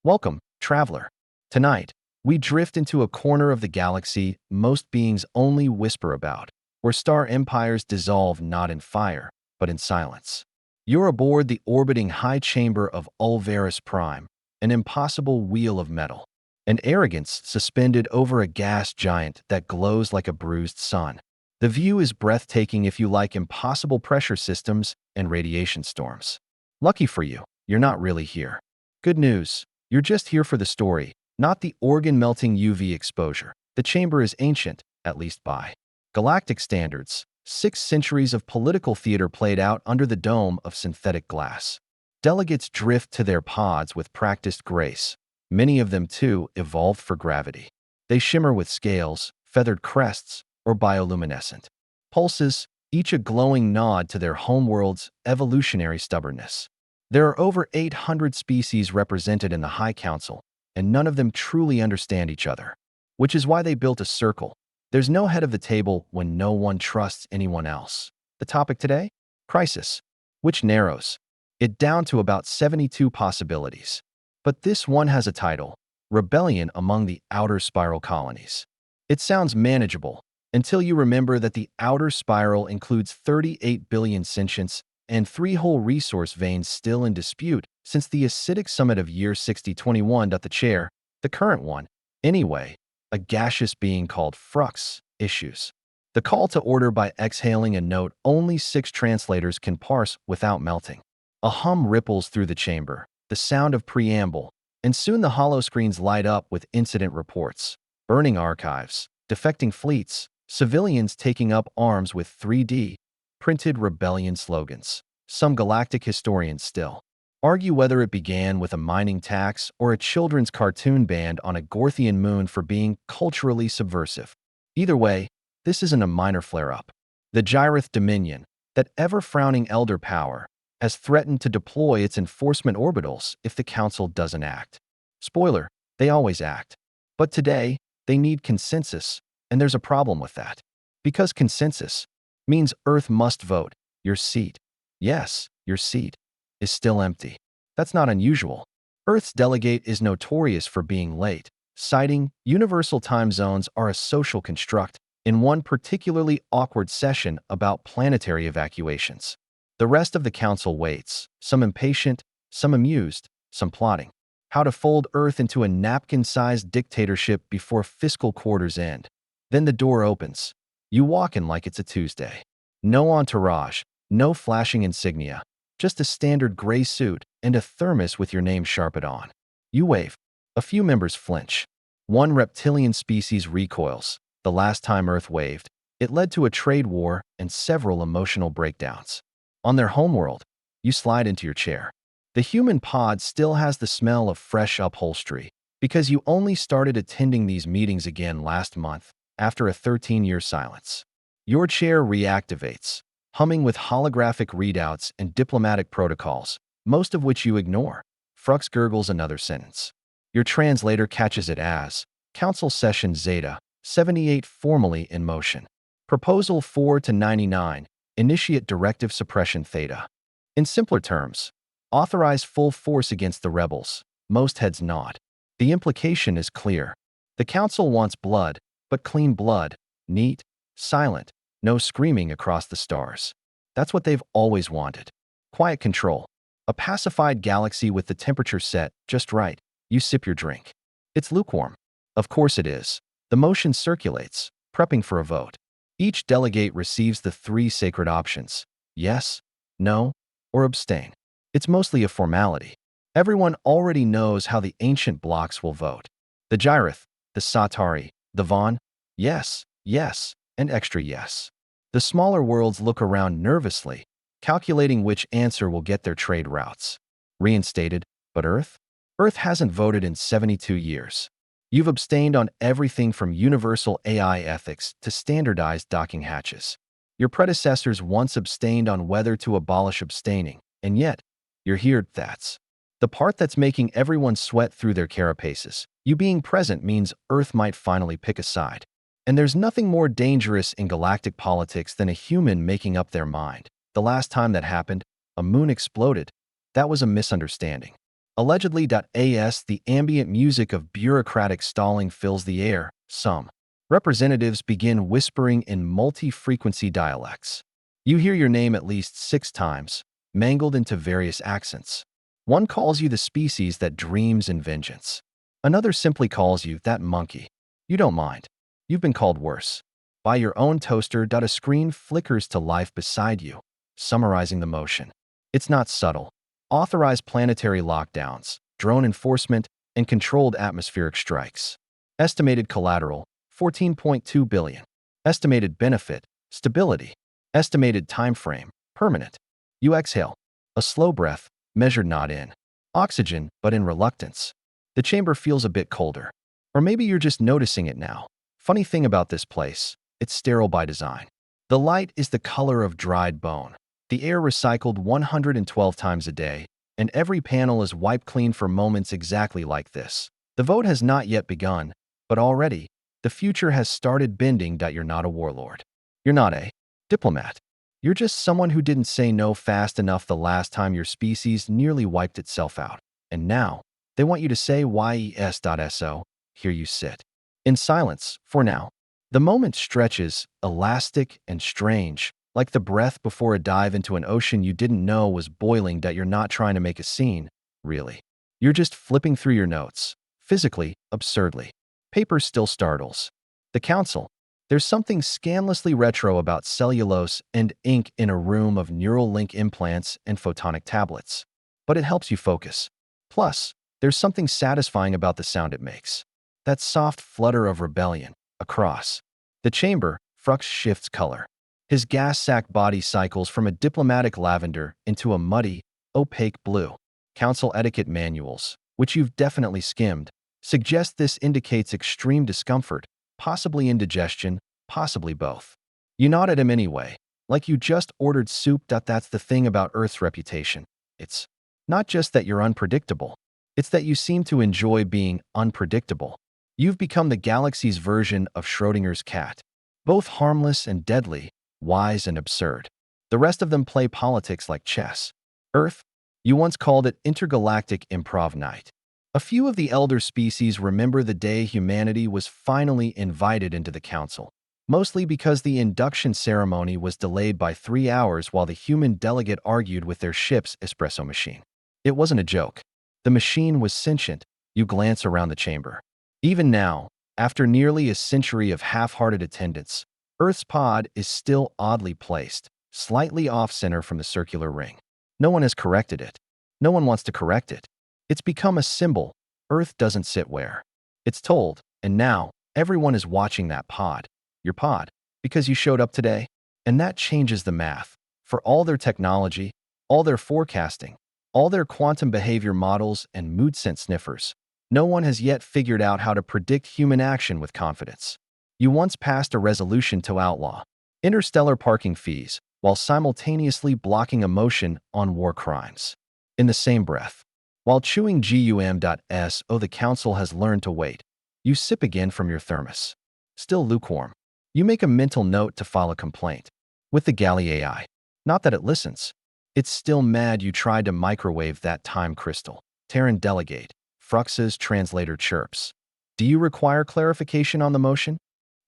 Welcome, traveler. Tonight, we drift into a corner of the galaxy most beings only whisper about, where star empires dissolve not in fire, but in silence. You're aboard the orbiting high chamber of Ulvaris Prime, an impossible wheel of metal, and arrogance suspended over a gas giant that glows like a bruised sun. The view is breathtaking if you like impossible pressure systems and radiation storms. Lucky for you, you're not really here. Good news, you're just here for the story, not the organ-melting UV exposure. The chamber is ancient, at least by galactic standards. 6 centuries of political theater played out under the dome of synthetic glass. Delegates drift to their pods with practiced grace. Many of them, too, evolved for gravity. They shimmer with scales, feathered crests, or bioluminescent pulses, each a glowing nod to their homeworld's evolutionary stubbornness. There are over 800 species represented in the High Council, and none of them truly understand each other. Which is why they built a circle. There's no head of the table when no one trusts anyone else. The topic today? Crisis, which narrows it down to about 72 possibilities. But this one has a title: Rebellion Among the Outer Spiral Colonies. It sounds manageable, until you remember that the outer spiral includes 38 billion sentients and 3 whole resource veins still in dispute since the acidic summit of year 6021. The chair, the current one, anyway, a gaseous being called Frux, issues the call to order by exhaling a note only 6 translators can parse without melting. A hum ripples through the chamber, the sound of preamble, and soon the holoscreens light up with incident reports, burning archives, defecting fleets, civilians taking up arms with 3D printed rebellion slogans. Some galactic historians still argue whether it began with a mining tax or a children's cartoon banned on a Gorthian moon for being culturally subversive. Either way, this isn't a minor flare-up. The Gyrith Dominion, that ever-frowning elder power, has threatened to deploy its enforcement orbitals if the Council doesn't act. Spoiler, they always act. But today, they need consensus, and there's a problem with that. Because consensus means Earth must vote. Your seat, yes, your seat, is still empty. That's not unusual. Earth's delegate is notorious for being late, citing universal time zones are a social construct in one particularly awkward session about planetary evacuations. The rest of the Council waits, some impatient, some amused, some plotting how to fold Earth into a napkin-sized dictatorship before fiscal quarters end. Then the door opens. You walk in like it's a Tuesday. No entourage, no flashing insignia, just a standard gray suit and a thermos with your name sharpened on. You wave. A few members flinch. One reptilian species recoils. The last time Earth waved, it led to a trade war and several emotional breakdowns. On their homeworld, you slide into your chair. The human pod still has the smell of fresh upholstery because you only started attending these meetings again last month after a 13-year silence. Your chair reactivates, humming with holographic readouts and diplomatic protocols, most of which you ignore. Frux gurgles another sentence. Your translator catches it as Council Session Zeta 78 formally in motion. Proposal 4 to 99, initiate directive suppression Theta. In simpler terms, authorize full force against the rebels. Most heads nod. The implication is clear. The Council wants blood, but clean blood, neat, silent, no screaming across the stars. That's what they've always wanted. Quiet control. A pacified galaxy with the temperature set just right. You sip your drink. It's lukewarm. Of course it is. The motion circulates, prepping for a vote. Each delegate receives the 3 sacred options: yes, no, or abstain. It's mostly a formality. Everyone already knows how the ancient blocks will vote. The Gyrith, the Satari, the Vaughn, yes, yes, and extra yes. The smaller worlds look around nervously, calculating which answer will get their trade routes reinstated. But Earth? Earth hasn't voted in 72 years. You've abstained on everything from universal AI ethics to standardized docking hatches. Your predecessors once abstained on whether to abolish abstaining, and yet, you're here. That's the part that's making everyone sweat through their carapaces. You being present means Earth might finally pick a side. And there's nothing more dangerous in galactic politics than a human making up their mind. The last time that happened, a moon exploded. That was a misunderstanding. Allegedly. The ambient music of bureaucratic stalling fills the air. Some representatives begin whispering in multi-frequency dialects. You hear your name at least 6 times, mangled into various accents. One calls you the species that dreams in vengeance. Another simply calls you that monkey. You don't mind. You've been called worse. By your own toaster. A screen flickers to life beside you, summarizing the motion. It's not subtle. Authorized planetary lockdowns, drone enforcement, and controlled atmospheric strikes. Estimated collateral, 14.2 billion. Estimated benefit, stability. Estimated time frame, permanent. You exhale. A slow breath, measured not in oxygen, but in reluctance. The chamber feels a bit colder. Or maybe you're just noticing it now. Funny thing about this place, it's sterile by design. The light is the color of dried bone. The air recycled 112 times a day, and every panel is wiped clean for moments exactly like this. The vote has not yet begun, but already, the future has started bending. You're not a warlord. You're not a diplomat. You're just someone who didn't say no fast enough the last time your species nearly wiped itself out. And now, they want you to say yes.so. Here you sit. In silence, for now. The moment stretches, elastic and strange, like the breath before a dive into an ocean you didn't know was boiling. You're not trying to make a scene, really. You're just flipping through your notes. Physically, absurdly. Paper still startles. The council. There's something scandalously retro about cellulose and ink in a room of neural link implants and photonic tablets. But it helps you focus. Plus, there's something satisfying about the sound it makes. That soft flutter of rebellion. Across the chamber, Frux shifts color. His gas sack body cycles from a diplomatic lavender into a muddy, opaque blue. Council etiquette manuals, which you've definitely skimmed, suggest this indicates extreme discomfort, possibly indigestion, possibly both. You nod at him anyway, like you just ordered soup. That's the thing about Earth's reputation. It's not just that you're unpredictable, it's that you seem to enjoy being unpredictable. You've become the galaxy's version of Schrodinger's cat, both harmless and deadly, wise and absurd. The rest of them play politics like chess. Earth, you once called it intergalactic improv night. A few of the elder species remember the day humanity was finally invited into the council, mostly because the induction ceremony was delayed by 3 hours while the human delegate argued with their ship's espresso machine. It wasn't a joke. The machine was sentient. You glance around the chamber. Even now, after nearly a century of half-hearted attendance, Earth's pod is still oddly placed, slightly off-center from the circular ring. No one has corrected it. No one wants to correct it. It's become a symbol. Earth doesn't sit where it's told, and now everyone is watching that pod, your pod, because you showed up today. And that changes the math. For all their technology, all their forecasting, all their quantum behavior models and mood scent sniffers, no one has yet figured out how to predict human action with confidence. You once passed a resolution to outlaw interstellar parking fees while simultaneously blocking a motion on war crimes. In the same breath, while chewing gum.so, the council has learned to wait. You sip again from your thermos. Still lukewarm. You make a mental note to file a complaint with the galley AI. Not that it listens. It's still mad you tried to microwave that time crystal. Terran delegate. Frux's translator chirps. Do you require clarification on the motion?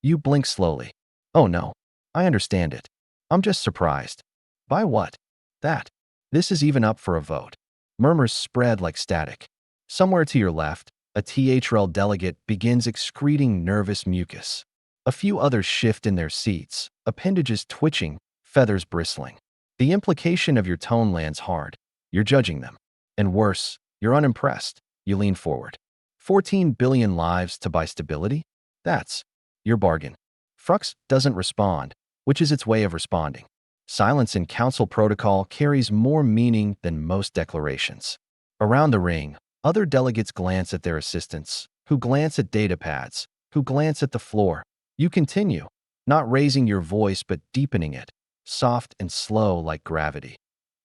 You blink slowly. Oh no, I understand it. I'm just surprised. By what? That. This is even up for a vote. Murmurs spread like static. Somewhere to your left, a THRL delegate begins excreting nervous mucus. A few others shift in their seats, appendages twitching, feathers bristling. The implication of your tone lands hard. You're judging them. And worse, you're unimpressed. You lean forward. 14 billion lives to buy stability? That's your bargain. Frux doesn't respond, which is its way of responding. Silence in council protocol carries more meaning than most declarations. Around the ring, other delegates glance at their assistants, who glance at data pads, who glance at the floor. You continue, not raising your voice but deepening it, soft and slow like gravity.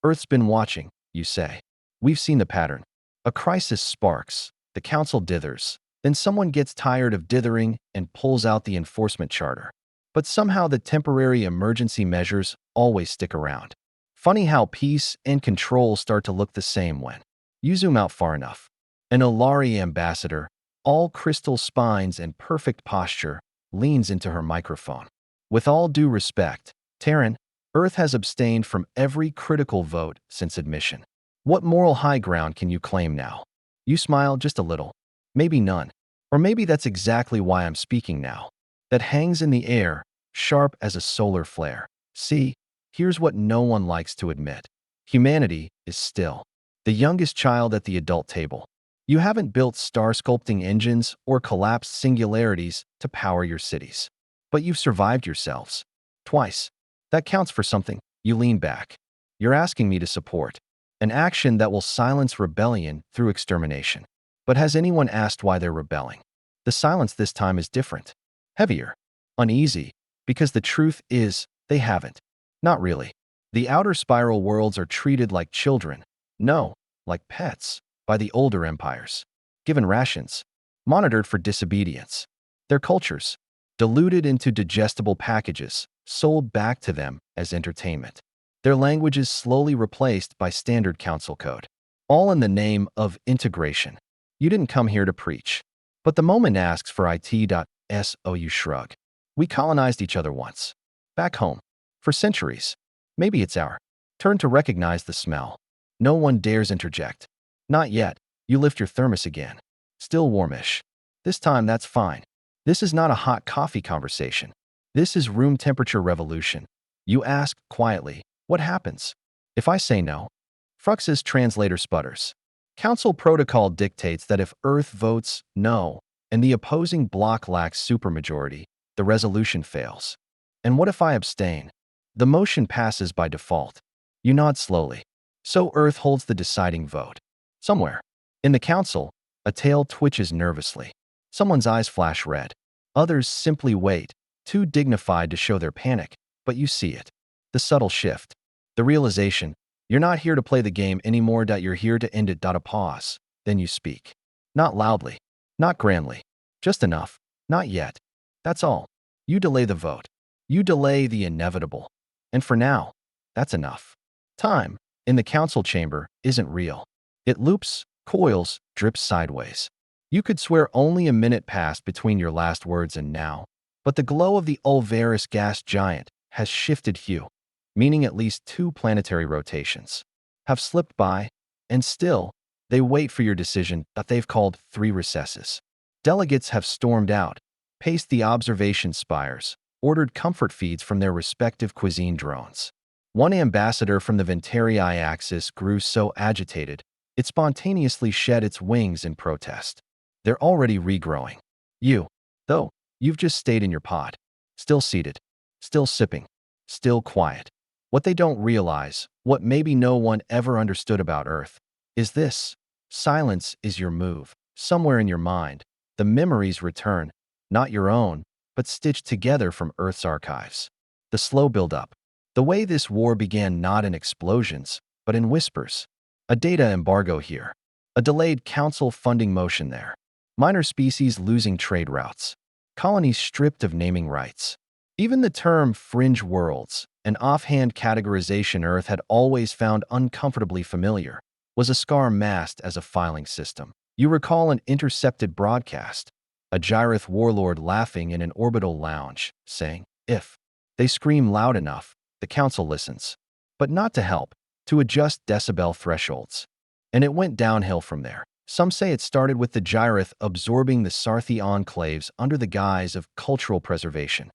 Earth's been watching, you say. We've seen the pattern. A crisis sparks, the council dithers, then someone gets tired of dithering and pulls out the enforcement charter. But somehow the temporary emergency measures always stick around. Funny how peace and control start to look the same when You zoom out far enough. An Olari ambassador, all crystal spines and perfect posture, leans into her microphone. With all due respect, Terran, Earth has abstained from every critical vote since admission. What moral high ground can you claim now? You smile just a little. Maybe none. Or maybe that's exactly why I'm speaking now. That hangs in the air, sharp as a solar flare. See, here's what no one likes to admit. Humanity is still the youngest child at the adult table. You haven't built star-sculpting engines or collapsed singularities to power your cities. But you've survived yourselves. Twice. That counts for something. You lean back. You're asking me to support an action that will silence rebellion through extermination. But has anyone asked why they're rebelling? The silence this time is different. Heavier. Uneasy. Because the truth is, they haven't. Not really. The outer spiral worlds are treated like children. No, like pets. By the older empires. Given rations. Monitored for disobedience. Their cultures. Diluted into digestible packages. Sold back to them as entertainment. Their languages slowly replaced by standard council code. All in the name of integration. You didn't come here to preach. But the moment asks for it.so you shrug. We colonized each other once. Back home. For centuries. Maybe it's our turn to recognize the smell. No one dares interject. Not yet. You lift your thermos again. Still warmish. This time that's fine. This is not a hot coffee conversation. This is room temperature revolution. You ask quietly, what happens? If I say no? Frux's translator sputters. Council protocol dictates that if Earth votes no, and the opposing bloc lacks supermajority, the resolution fails. And what if I abstain? The motion passes by default. You nod slowly. So Earth holds the deciding vote. Somewhere. In the council, a tail twitches nervously. Someone's eyes flash red. Others simply wait, too dignified to show their panic, but you see it. The subtle shift. The realization, you're not here to play the game anymore. You're here to end it. A pause. Then you speak. Not loudly. Not grandly. Just enough. Not yet. That's all. You delay the vote. You delay the inevitable. And for now, that's enough. Time, in the council chamber, isn't real. It loops, coils, drips sideways. You could swear only a minute passed between your last words and now, but the glow of the Ulvaris gas giant has shifted hue, meaning at least 2 planetary rotations have slipped by, and still, they wait for your decision that they've called 3 recesses. Delegates have stormed out, paced the observation spires, ordered comfort feeds from their respective cuisine drones. One ambassador from the Ventarii axis grew so agitated, it spontaneously shed its wings in protest. They're already regrowing. You, though, you've just stayed in your pod. Still seated. Still sipping. Still quiet. What they don't realize, what maybe no one ever understood about Earth, is this. Silence is your move. Somewhere in your mind, the memories return, not your own, but stitched together from Earth's archives. The slow build-up. The way this war began not in explosions, but in whispers. A data embargo here. A delayed council funding motion there. Minor species losing trade routes. Colonies stripped of naming rights. Even the term fringe worlds, an offhand categorization Earth had always found uncomfortably familiar, was a scar masked as a filing system. You recall an intercepted broadcast, a Gyrith warlord laughing in an orbital lounge, saying, if they scream loud enough, the council listens. But not to help, to adjust decibel thresholds. And it went downhill from there. Some say it started with the Gyrith absorbing the Sarthi enclaves under the guise of cultural preservation.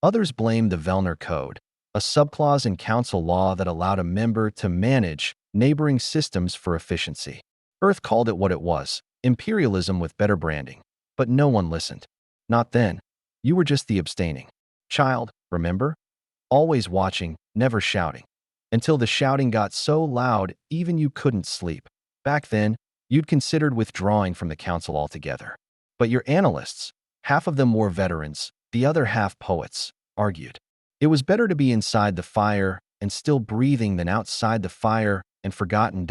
Others blame the Vellner Code, a subclause in council law that allowed a member to manage neighboring systems for efficiency. Earth called it what it was, imperialism with better branding. But no one listened. Not then. You were just the abstaining child, remember? Always watching, never shouting. Until the shouting got so loud, even you couldn't sleep. Back then, you'd considered withdrawing from the council altogether. But your analysts, half of them were veterans, the other half poets, argued. It was better to be inside the fire and still breathing than outside the fire and forgotten.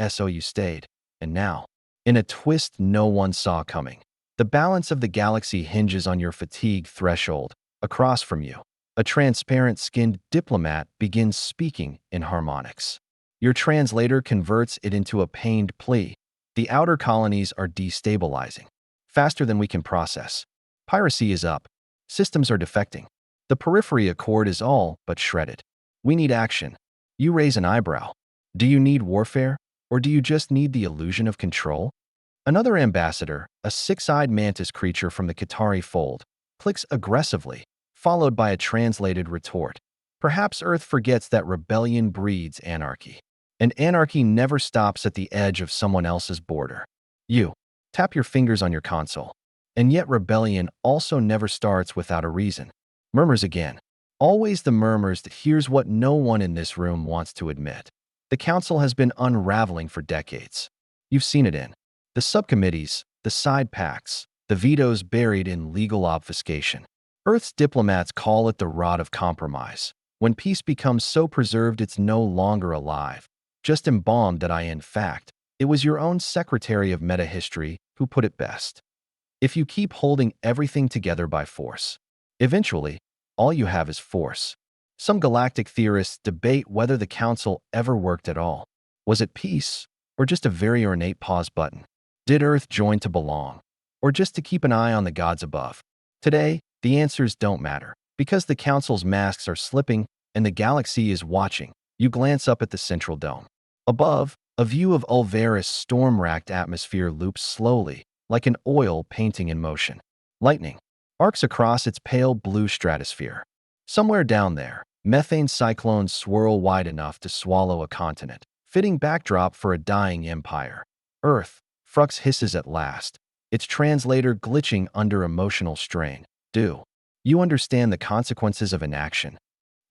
So you stayed. And now, in a twist no one saw coming, the balance of the galaxy hinges on your fatigue threshold. Across from you, a transparent-skinned diplomat begins speaking in harmonics. Your translator converts it into a pained plea. The outer colonies are destabilizing, faster than we can process. Piracy is up. Systems are defecting. The periphery accord is all but shredded. We need action. You raise an eyebrow. Do you need warfare, or do you just need the illusion of control? Another ambassador, a six-eyed mantis creature from the Qatari fold, clicks aggressively, followed by a translated retort. Perhaps Earth forgets that rebellion breeds anarchy, and anarchy never stops at the edge of someone else's border. You tap your fingers on your console, and yet rebellion also never starts without a reason. Murmurs again. Always the murmurs that here's what no one in this room wants to admit. The council has been unraveling for decades. You've seen it in the subcommittees, the side pacts, the vetoes buried in legal obfuscation. Earth's diplomats call it the rod of compromise. When peace becomes so preserved it's no longer alive, just embalmed that in fact, it was your own secretary of metahistory who put it best. If you keep holding everything together by force, eventually, all you have is force. Some galactic theorists debate whether the council ever worked at all. Was it peace, or just a very ornate pause button? Did Earth join to belong, or just to keep an eye on the gods above? Today, the answers don't matter, because the council's masks are slipping and the galaxy is watching. You glance up at the central dome. Above, a view of Ulvaris' storm-racked atmosphere loops slowly, like an oil painting in motion. Lightning arcs across its pale blue stratosphere. Somewhere down there, methane cyclones swirl wide enough to swallow a continent, fitting backdrop for a dying empire. Earth, Frux hisses at last, its translator glitching under emotional strain. Do you understand the consequences of inaction?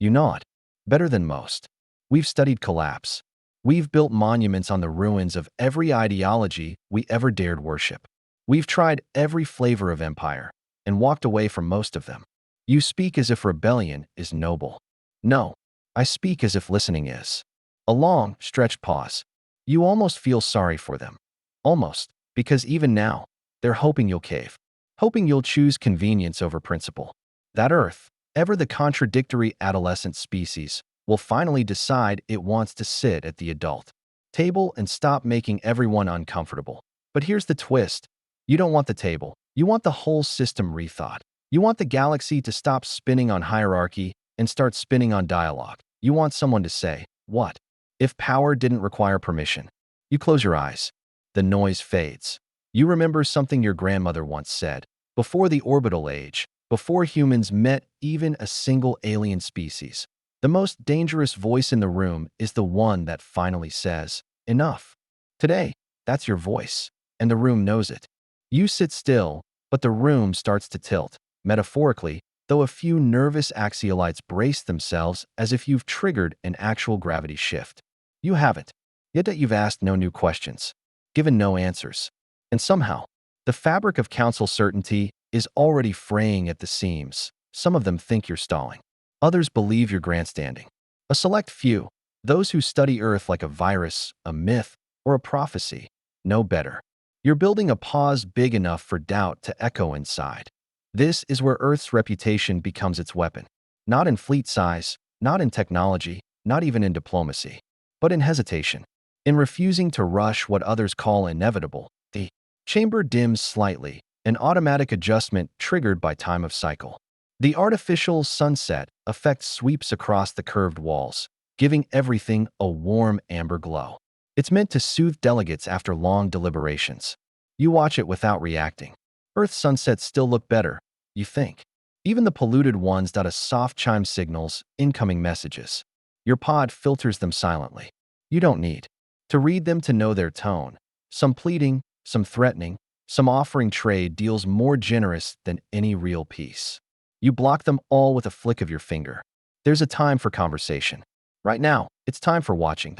You nod. Better than most. We've studied collapse. We've built monuments on the ruins of every ideology we ever dared worship. We've tried every flavor of empire and walked away from most of them. You speak as if rebellion is noble. No, I speak as if listening is. A long, stretched pause. You almost feel sorry for them. Almost, because even now, they're hoping you'll cave. Hoping you'll choose convenience over principle. That Earth, ever the contradictory adolescent species, will finally decide it wants to sit at the adult table and stop making everyone uncomfortable. But here's the twist. You don't want the table. You want the whole system rethought. You want the galaxy to stop spinning on hierarchy and start spinning on dialogue. You want someone to say, what if power didn't require permission? You close your eyes. The noise fades. You remember something your grandmother once said. Before the orbital age, before humans met even a single alien species, the most dangerous voice in the room is the one that finally says, enough. Today, that's your voice, and the room knows it. You sit still, but the room starts to tilt. Metaphorically, though a few nervous axialites brace themselves as if you've triggered an actual gravity shift. You haven't. Yet that you've asked no new questions, given no answers. And somehow, the fabric of council certainty is already fraying at the seams. Some of them think you're stalling. Others believe you're grandstanding. A select few, those who study Earth like a virus, a myth, or a prophecy, know better. You're building a pause big enough for doubt to echo inside. This is where Earth's reputation becomes its weapon. Not in fleet size, not in technology, not even in diplomacy, but in hesitation. In refusing to rush what others call inevitable. The chamber dims slightly, an automatic adjustment triggered by time of cycle. The artificial sunset effect sweeps across the curved walls, giving everything a warm amber glow. It's meant to soothe delegates after long deliberations. You watch it without reacting. Earth's sunsets still look better, you think. Even the polluted ones dot a soft chime signals incoming messages. Your pod filters them silently. You don't need to read them to know their tone. Some pleading, some threatening, some offering trade deals more generous than any real peace. You block them all with a flick of your finger. There's a time for conversation. Right now, it's time for watching.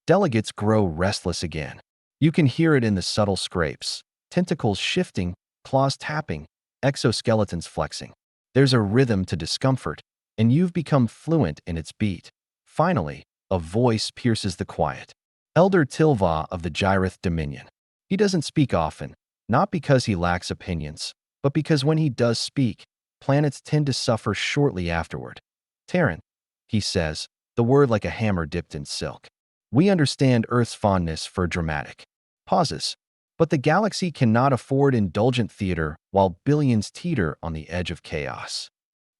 Delegates grow restless again. You can hear it in the subtle scrapes, tentacles shifting, claws tapping, exoskeletons flexing. There's a rhythm to discomfort, and you've become fluent in its beat. Finally, a voice pierces the quiet. Elder Tilva of the Gyrith Dominion. He doesn't speak often, not because he lacks opinions, but because when he does speak, planets tend to suffer shortly afterward. Terran, he says, the word like a hammer dipped in silk. We understand Earth's fondness for dramatic pauses, but the galaxy cannot afford indulgent theater while billions teeter on the edge of chaos.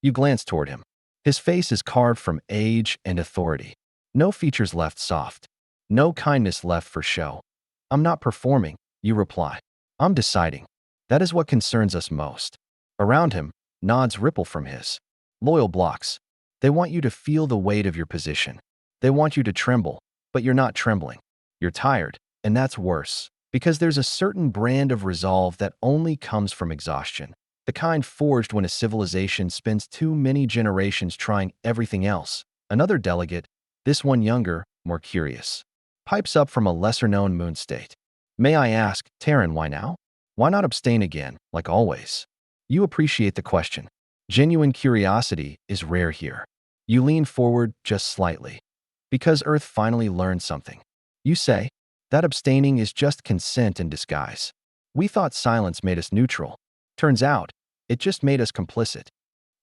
You glance toward him. His face is carved from age and authority. No features left soft. No kindness left for show. I'm not performing, you reply. I'm deciding. That is what concerns us most. Around him, nods ripple from his loyal blocks. They want you to feel the weight of your position. They want you to tremble, but you're not trembling. You're tired, and that's worse, because there's a certain brand of resolve that only comes from exhaustion. The kind forged when a civilization spends too many generations trying everything else. Another delegate, this one younger, more curious, pipes up from a lesser-known moon state. May I ask, Terran, why now? Why not abstain again, like always? You appreciate the question. Genuine curiosity is rare here. You lean forward just slightly. Because Earth finally learned something. You say, that abstaining is just consent in disguise. We thought silence made us neutral. Turns out, it just made us complicit.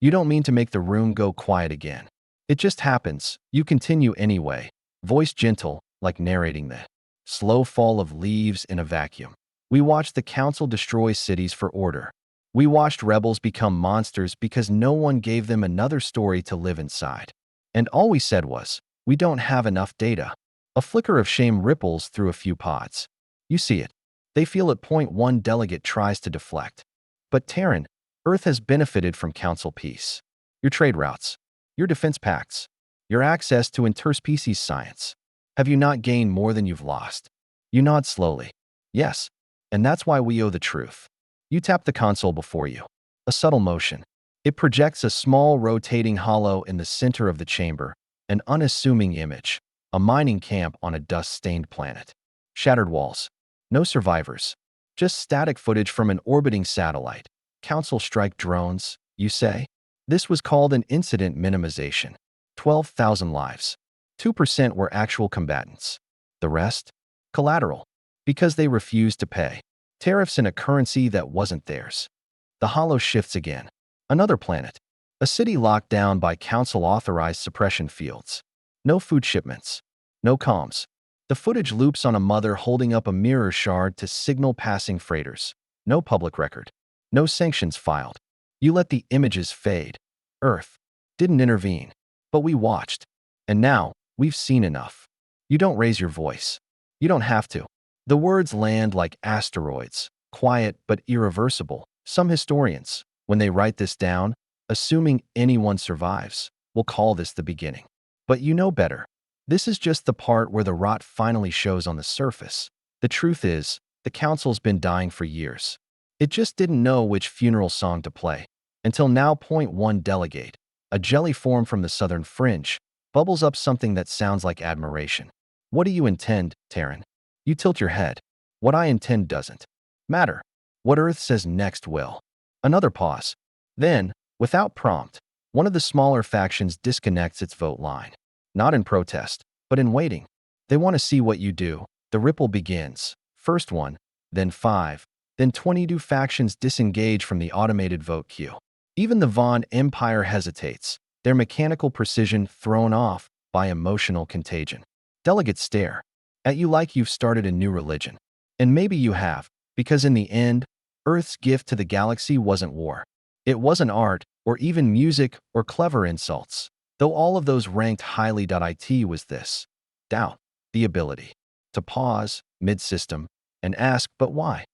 You don't mean to make the room go quiet again. It just happens. You continue anyway, voice gentle, like narrating the slow fall of leaves in a vacuum. We watched the council destroy cities for order. We watched rebels become monsters because no one gave them another story to live inside. And all we said was, we don't have enough data. A flicker of shame ripples through a few pods. You see it. They feel it. Point one delegate tries to deflect. But Terran, Earth has benefited from council peace. Your trade routes, your defense pacts, your access to interspecies science. Have you not gained more than you've lost? You nod slowly. Yes, and that's why we owe the truth. You tap the console before you. A subtle motion. It projects a small rotating hollow in the center of the chamber, an unassuming image, a mining camp on a dust-stained planet. Shattered walls. No survivors. Just static footage from an orbiting satellite. Council strike drones, you say? This was called an incident minimization. 12,000 lives. 2% were actual combatants. The rest? Collateral. Because they refused to pay. Tariffs in a currency that wasn't theirs. The hollow shifts again. Another planet. A city locked down by council-authorized suppression fields. No food shipments. No comms. The footage loops on a mother holding up a mirror shard to signal passing freighters. No public record. No sanctions filed. You let the images fade. Earth didn't intervene. But we watched. And now, we've seen enough. You don't raise your voice. You don't have to. The words land like asteroids, quiet but irreversible. Some historians, when they write this down, assuming anyone survives, will call this the beginning. But you know better. This is just the part where the rot finally shows on the surface. The truth is, the council's been dying for years. It just didn't know which funeral song to play. Until now. Point one delegate, a jelly form from the southern fringe, bubbles up something that sounds like admiration. What do you intend, Terran? You tilt your head. What I intend doesn't matter. What Earth says next will. Another pause. Then, without prompt, one of the smaller factions disconnects its vote line. Not in protest, but in waiting. They want to see what you do. The ripple begins. First one, then 5, then 22 factions disengage from the automated vote queue. Even the Von Empire hesitates, their mechanical precision thrown off by emotional contagion. Delegates stare at you like you've started a new religion. And maybe you have, because in the end, Earth's gift to the galaxy wasn't war. It wasn't art, or even music, or clever insults. Though all of those ranked highly. It was this. Doubt. The ability to pause, mid-system, and ask, but why?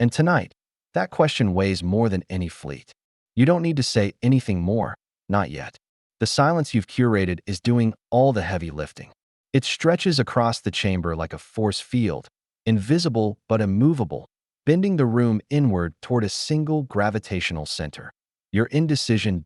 And tonight, that question weighs more than any fleet. You don't need to say anything more, not yet. The silence you've curated is doing all the heavy lifting. It stretches across the chamber like a force field, invisible but immovable, bending the room inward toward a single gravitational center. Your indecision.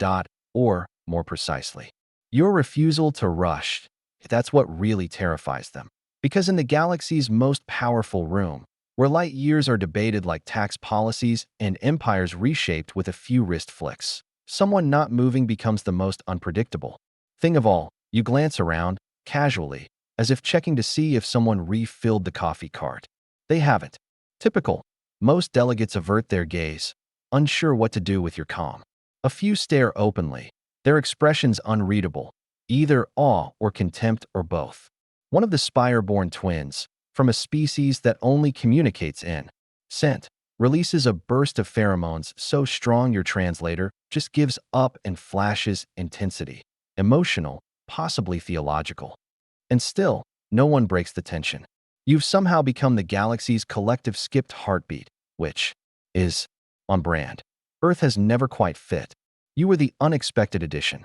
Or, more precisely, your refusal to rush. That's what really terrifies them. Because in the galaxy's most powerful room, where light years are debated like tax policies and empires reshaped with a few wrist flicks, someone not moving becomes the most unpredictable thing of all. You glance around, casually, as if checking to see if someone refilled the coffee cart. They haven't. Typical. Most delegates avert their gaze, unsure what to do with your calm. A few stare openly, their expressions unreadable, either awe or contempt or both. one of the spire-born twins, from a species that only communicates in scent, releases a burst of pheromones so strong your translator just gives up and flashes intensity, emotional, possibly theological. And still, no one breaks the tension. You've somehow become the galaxy's collective skipped heartbeat, which is on brand. Earth has never quite fit. You were the unexpected addition.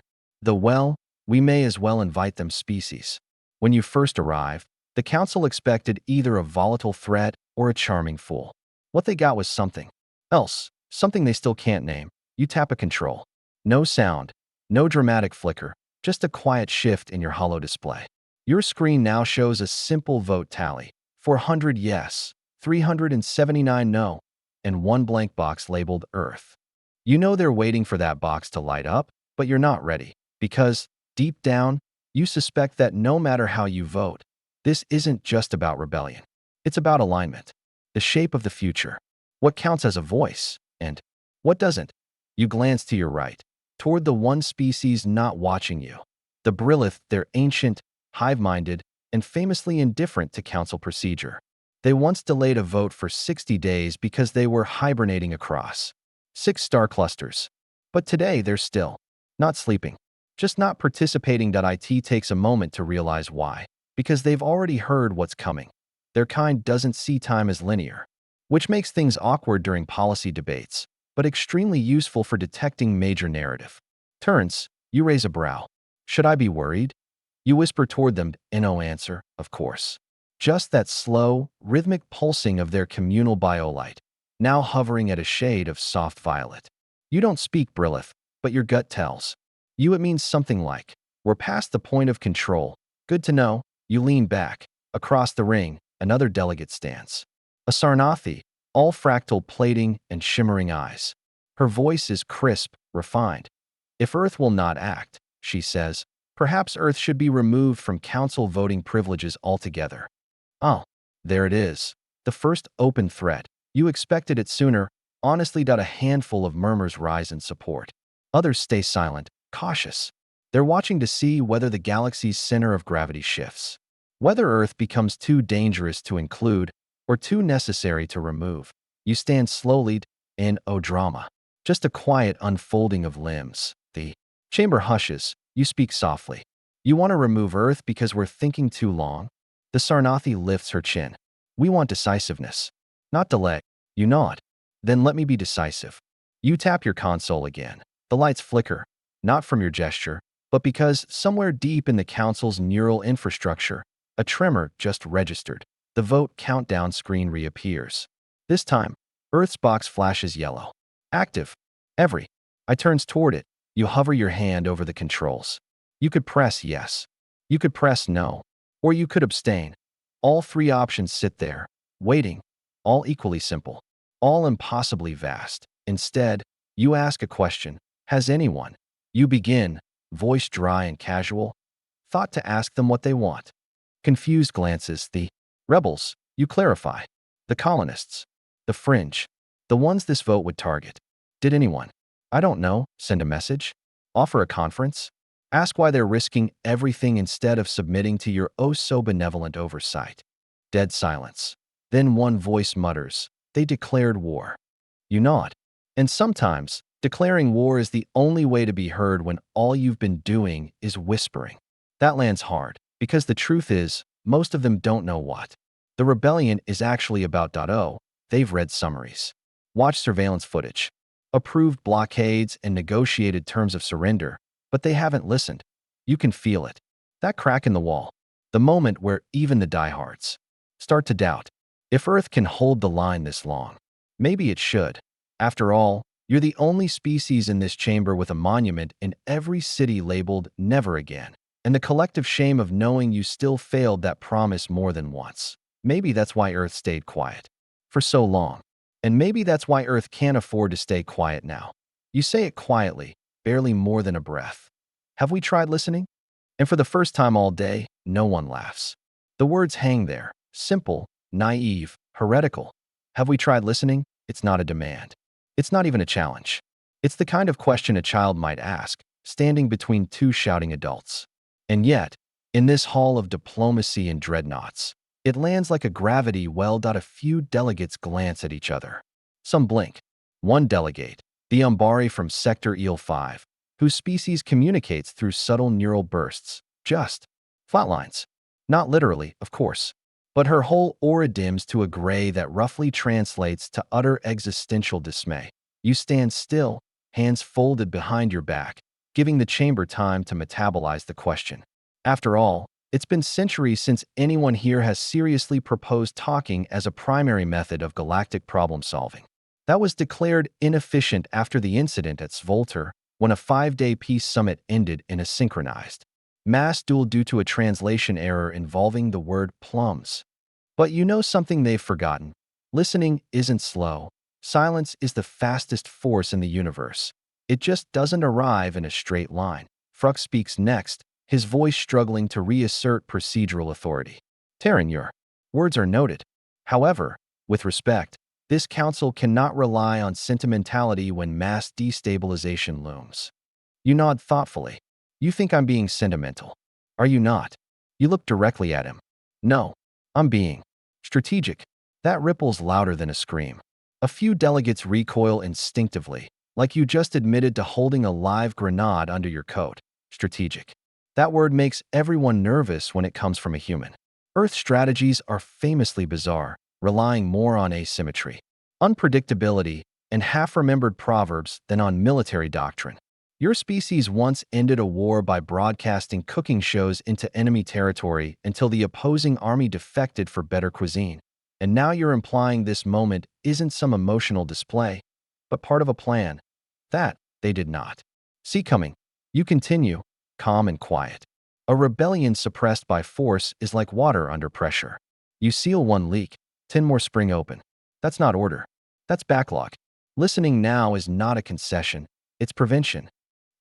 We may as well invite them species. When you first arrived, the Council expected either a volatile threat or a charming fool. What they got was something else, something they still can't name. You tap a control. No sound, no dramatic flicker, just a quiet shift in your hollow display. Your screen now shows a simple vote tally: 400 yes, 379 no, and one blank box labeled Earth. You know they're waiting for that box to light up, but you're not ready, because, deep down, you suspect that no matter how you vote, this isn't just about rebellion. It's about alignment, the shape of the future, what counts as a voice, and what doesn't. You glance to your right, toward the one species not watching you. The Brillith, they're ancient, hive-minded, and famously indifferent to council procedure. They once delayed a vote for 60 days because they were hibernating across 6 star clusters. But today they're still not sleeping, just not participating. It takes a moment to realize why, because they've already heard what's coming. Their kind doesn't see time as linear, which makes things awkward during policy debates, but extremely useful for detecting major narrative turns. You raise a brow. Should I be worried? You whisper toward them, no answer, of course. Just that slow, rhythmic pulsing of their communal biolite, now hovering at a shade of soft violet. You don't speak Brillith, but your gut tells. It means something like, we're past the point of control. Good to know. You lean back. Across the ring, another delegate stands. A Sarnathi, all fractal plating and shimmering eyes. Her voice is crisp, refined. If Earth will not act, she says, perhaps Earth should be removed from council voting privileges altogether. Oh, there it is. The first open threat. You expected it sooner. Honestly, a handful of murmurs rise in support. Others stay silent, cautious. They're watching to see whether the galaxy's center of gravity shifts, whether Earth becomes too dangerous to include or too necessary to remove. You stand slowly in drama. Just a quiet unfolding of limbs. The chamber hushes. You speak softly. You want to remove Earth because we're thinking too long? The Sarnathi lifts her chin. We want decisiveness, not delay. You nod. Then let me be decisive. You tap your console again. The lights flicker, not from your gesture, but because somewhere deep in the council's neural infrastructure, a tremor just registered. The vote countdown screen reappears. This time, Earth's box flashes yellow. Active. Every. I turns toward it. You hover your hand over the controls. You could press yes. You could press no. Or you could abstain. All 3 options sit there, waiting. All equally simple. All impossibly vast. Instead, you ask a question. Has anyone? You begin, voice dry and casual, thought to ask them what they want. Confused glances. The rebels. You clarify. The colonists. The fringe. The ones this vote would target. Did anyone? I don't know. Send a message? Offer a conference? Ask why they're risking everything instead of submitting to your oh-so-benevolent oversight. Dead silence. Then one voice mutters, they declared war. You nod. And sometimes, declaring war is the only way to be heard when all you've been doing is whispering. That lands hard, because the truth is, most of them don't know what. The rebellion is actually about they've read summaries, watched surveillance footage, approved blockades and negotiated terms of surrender, but they haven't listened. You can feel it. That crack in the wall. The moment where even the diehards start to doubt. If Earth can hold the line this long, maybe it should. After all, you're the only species in this chamber with a monument in every city labeled Never Again. And the collective shame of knowing you still failed that promise more than once. Maybe that's why Earth stayed quiet for so long. And maybe that's why Earth can't afford to stay quiet now. You say it quietly, barely more than a breath. Have we tried listening? And for the first time all day, no one laughs. The words hang there, simple, naive, heretical. Have we tried listening? It's not a demand. It's not even a challenge. It's the kind of question a child might ask, standing between 2 shouting adults. And yet, In this hall of diplomacy and dreadnoughts, it lands like a gravity well. A few delegates glance at each other. Some blink. One delegate, the Umbari from Sector Eel 5, whose species communicates through subtle neural bursts, just flatlines. Not literally, of course, but her whole aura dims to a gray that roughly translates to utter existential dismay. You stand still, hands folded behind your back, giving the chamber time to metabolize the question. After all, it's been centuries since anyone here has seriously proposed talking as a primary method of galactic problem-solving. That was declared inefficient after the incident at Svolter, when a 5-day peace summit ended in a synchronized mass duel due to a translation error involving the word plums. But you know something they've forgotten. Listening isn't slow. Silence is the fastest force in the universe. It just doesn't arrive in a straight line. Frux speaks next, his voice struggling to reassert procedural authority. Terran, your words are noted. However, with respect, this council cannot rely on sentimentality when mass destabilization looms. You nod thoughtfully. You think I'm being sentimental. Are you not? You look directly at him. No, I'm being strategic. That ripples louder than a scream. A few delegates recoil instinctively, like you just admitted to holding a live grenade under your coat. Strategic. That word makes everyone nervous when it comes from a human. Earth strategies are famously bizarre, relying more on asymmetry, unpredictability, and half-remembered proverbs than on military doctrine. Your species once ended a war by broadcasting cooking shows into enemy territory until the opposing army defected for better cuisine. And now you're implying this moment isn't some emotional display, but part of a plan. That they did not see coming. You continue, calm and quiet. A rebellion suppressed by force is like water under pressure. You seal one leak, 10 more spring open. That's not order. That's backlog. Listening now is not a concession, it's prevention.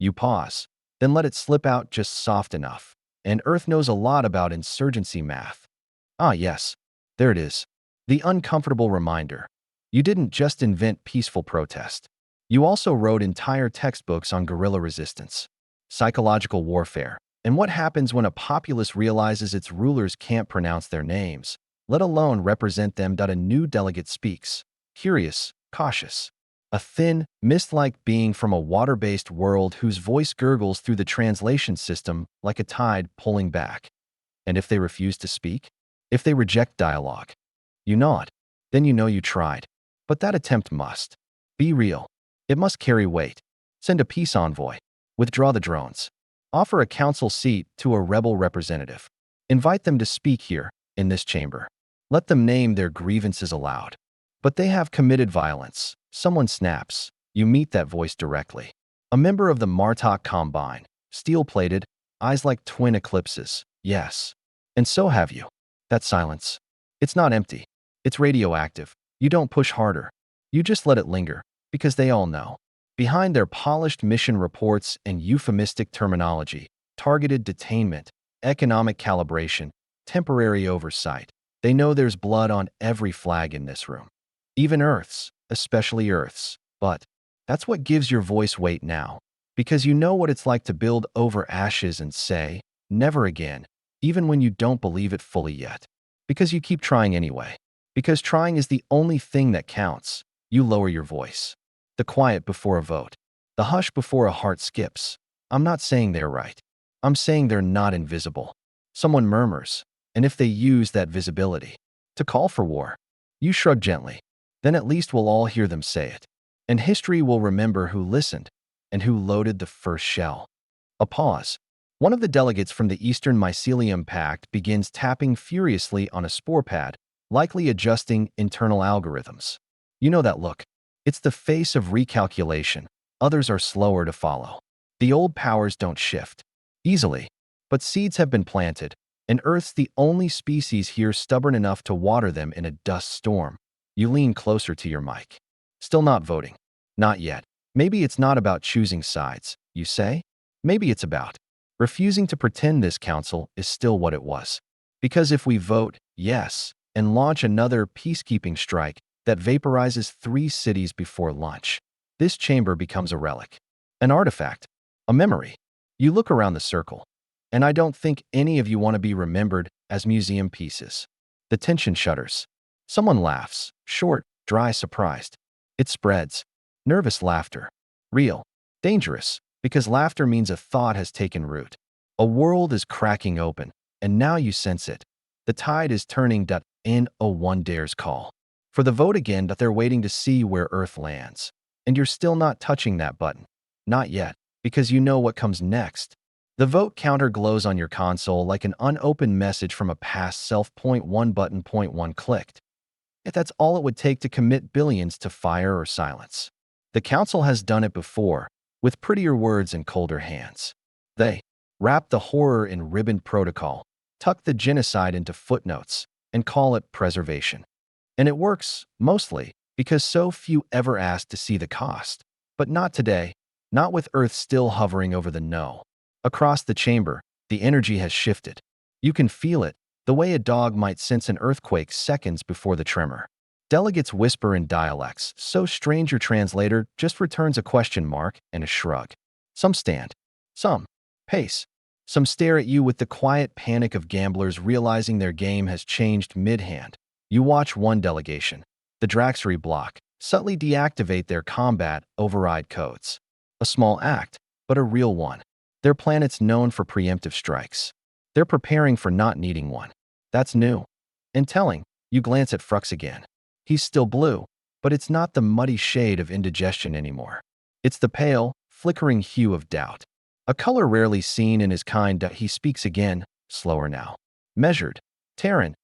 You pause, then let it slip out just soft enough. And Earth knows a lot about insurgency math. Ah yes, there it is. The uncomfortable reminder. You didn't just invent peaceful protest. You also wrote entire textbooks on guerrilla resistance, psychological warfare, and what happens when a populace realizes its rulers can't pronounce their names, let alone represent them. A new delegate speaks, curious, cautious. A thin, mist-like being from a water-based world whose voice gurgles through the translation system like a tide pulling back. And if they refuse to speak? If they reject dialogue? You nod. Then you know you tried. But that attempt must be real. It must carry weight. Send a peace envoy. Withdraw the drones. Offer a council seat to a rebel representative. Invite them to speak here, in this chamber. Let them name their grievances aloud. But they have committed violence. Someone snaps. You meet that voice directly. A member of the Martok Combine, steel-plated, eyes like twin eclipses. Yes. And so have you. That silence. It's not empty. It's radioactive. You don't push harder. You just let it linger, because they all know. Behind their polished mission reports and euphemistic terminology, targeted detainment, economic calibration, temporary oversight, they know there's blood on every flag in this room. Even Earth's, especially Earth's. But that's what gives your voice weight now, because you know what it's like to build over ashes and say, never again, even when you don't believe it fully yet. Because you keep trying anyway. Because trying is the only thing that counts. You lower your voice. The quiet before a vote. The hush before a heart skips. I'm not saying they're right. I'm saying they're not invisible. Someone murmurs, and if they use that visibility to call for war, you shrug gently. Then at least we'll all hear them say it. And history will remember who listened and who loaded the first shell. A pause. One of the delegates from the Eastern Mycelium Pact begins tapping furiously on a spore pad, likely adjusting internal algorithms. You know that look. It's the face of recalculation. Others are slower to follow. The old powers don't shift easily, but seeds have been planted, and Earth's the only species here stubborn enough to water them in a dust storm. You lean closer to your mic. Still not voting. Not yet. Maybe it's not about choosing sides, you say? Maybe it's about refusing to pretend this council is still what it was. Because if we vote yes and launch another peacekeeping strike that vaporizes 3 cities before lunch, this chamber becomes a relic, an artifact, a memory. You look around the circle. And I don't think any of you want to be remembered as museum pieces. The tension shudders. Someone laughs, short, dry, surprised. It spreads. Nervous laughter. Real. Dangerous, because laughter means a thought has taken root. A world is cracking open, and now you sense it. The tide is turning. In a one dares call. For the vote again, they're waiting to see where Earth lands. And you're still not touching that button. Not yet, because you know what comes next. The vote counter glows on your console like an unopened message from a past self. Point one button, point one clicked. If that's all it would take to commit billions to fire or silence. The council has done it before, with prettier words and colder hands. They wrap the horror in ribboned protocol, tuck the genocide into footnotes, and call it preservation. And it works, mostly, because so few ever asked to see the cost. But not today, not with Earth still hovering over the no. Across the chamber, the energy has shifted. You can feel it, the way a dog might sense an earthquake seconds before the tremor. Delegates whisper in dialects, so strange your translator just returns a question mark and a shrug. Some stand. Some pace. Some stare at you with the quiet panic of gamblers realizing their game has changed mid-hand. You watch one delegation, the Draxery block, subtly deactivate their combat override codes. A small act, but a real one. Their planet's known for preemptive strikes. They're preparing for not needing one. That's new. And telling, you glance at Frux again. He's still blue, but it's not the muddy shade of indigestion anymore. It's the pale, flickering hue of doubt. A color rarely seen in his kind. He speaks again, slower now. Measured. Terran,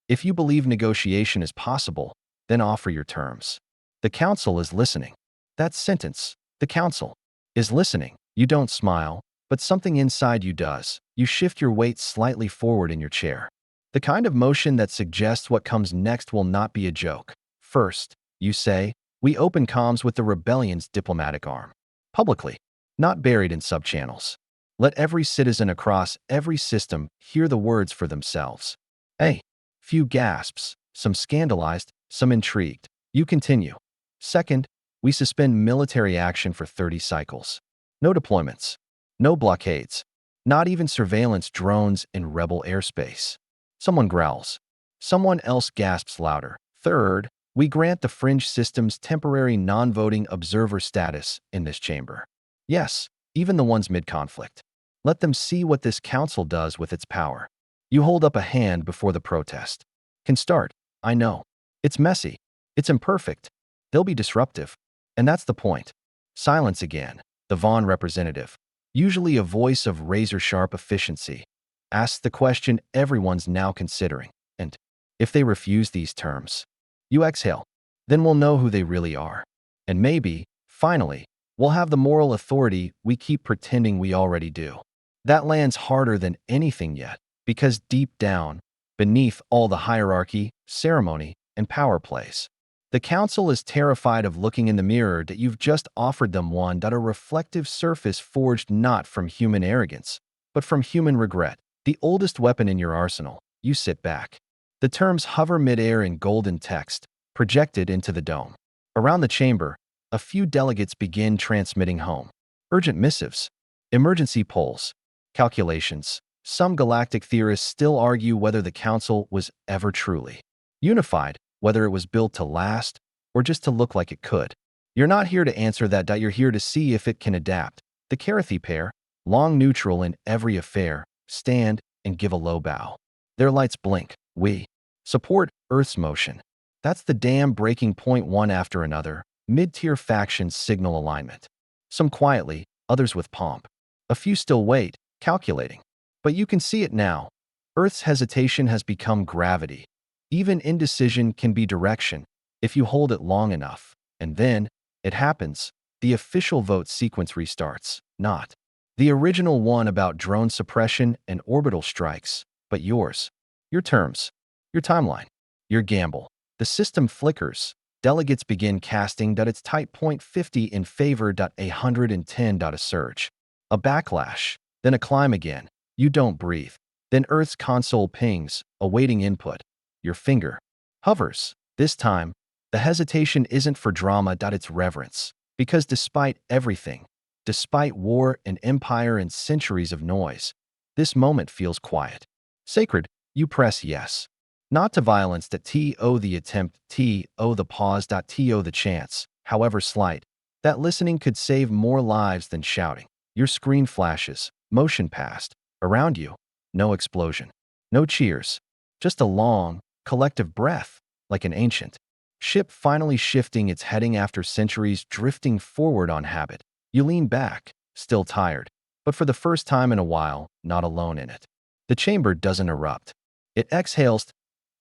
if you believe negotiation is possible, then offer your terms. The council is listening. That sentence, the council, is listening. You don't smile, but something inside you does. You shift your weight slightly forward in your chair. The kind of motion that suggests what comes next will not be a joke. First, you say, we open comms with the rebellion's diplomatic arm. Publicly, not buried in subchannels. Let every citizen across every system hear the words for themselves. A few gasps, some scandalized, some intrigued. You continue. Second, we suspend military action for 30 cycles. No deployments. No blockades. Not even surveillance drones in rebel airspace. Someone growls. Someone else gasps louder. Third, we grant the fringe systems temporary non-voting observer status in this chamber. Yes, even the ones mid-conflict. Let them see what this council does with its power. You hold up a hand before the protest. Can start, I know. It's messy. It's imperfect. They'll be disruptive. And that's the point. Silence again. The Vaughn representative, usually a voice of razor-sharp efficiency, asks the question everyone's now considering. And if they refuse these terms, you exhale. Then we'll know who they really are. And maybe, finally, we'll have the moral authority we keep pretending we already do. That lands harder than anything yet, because deep down, beneath all the hierarchy, ceremony, and power plays, the council is terrified of looking in the mirror that you've just offered them one. A reflective surface forged not from human arrogance, but from human regret. The oldest weapon in your arsenal. You sit back. The terms hover midair in golden text, projected into the dome. Around the chamber, a few delegates begin transmitting home. Urgent missives, emergency polls, calculations. Some galactic theorists still argue whether the council was ever truly unified, whether it was built to last or just to look like it could. You're not here to answer that. You're here to see if it can adapt. The Carathi pair, long neutral in every affair, stand and give a low bow. Their lights blink. We support Earth's motion. That's the dam breaking point one after another. Mid-tier factions signal alignment. Some quietly, others with pomp. A few still wait, calculating. But you can see it now. Earth's hesitation has become gravity. Even indecision can be direction if you hold it long enough. And then, it happens. The official vote sequence restarts. Not the original one about drone suppression and orbital strikes, but yours. Your terms. Your timeline. Your gamble. The system flickers. Delegates begin casting. It's tight. 50 in favor. 110. A surge. A backlash. Then a climb again. You don't breathe. Then Earth's console pings, awaiting input. Your finger hovers. This time, the hesitation isn't for drama. It's reverence. Because despite everything, despite war and empire and centuries of noise, This moment feels quiet. Sacred, you press yes. Not to violence that to the attempt, to the pause, to the chance, however slight, that listening could save more lives than shouting. Your screen flashes, motion past. Around you, no explosion, no cheers, just a long, collective breath, like an ancient ship finally shifting its heading after centuries drifting forward on habit. You lean back, still tired, but for the first time in a while, not alone in it. The chamber doesn't erupt. It exhales.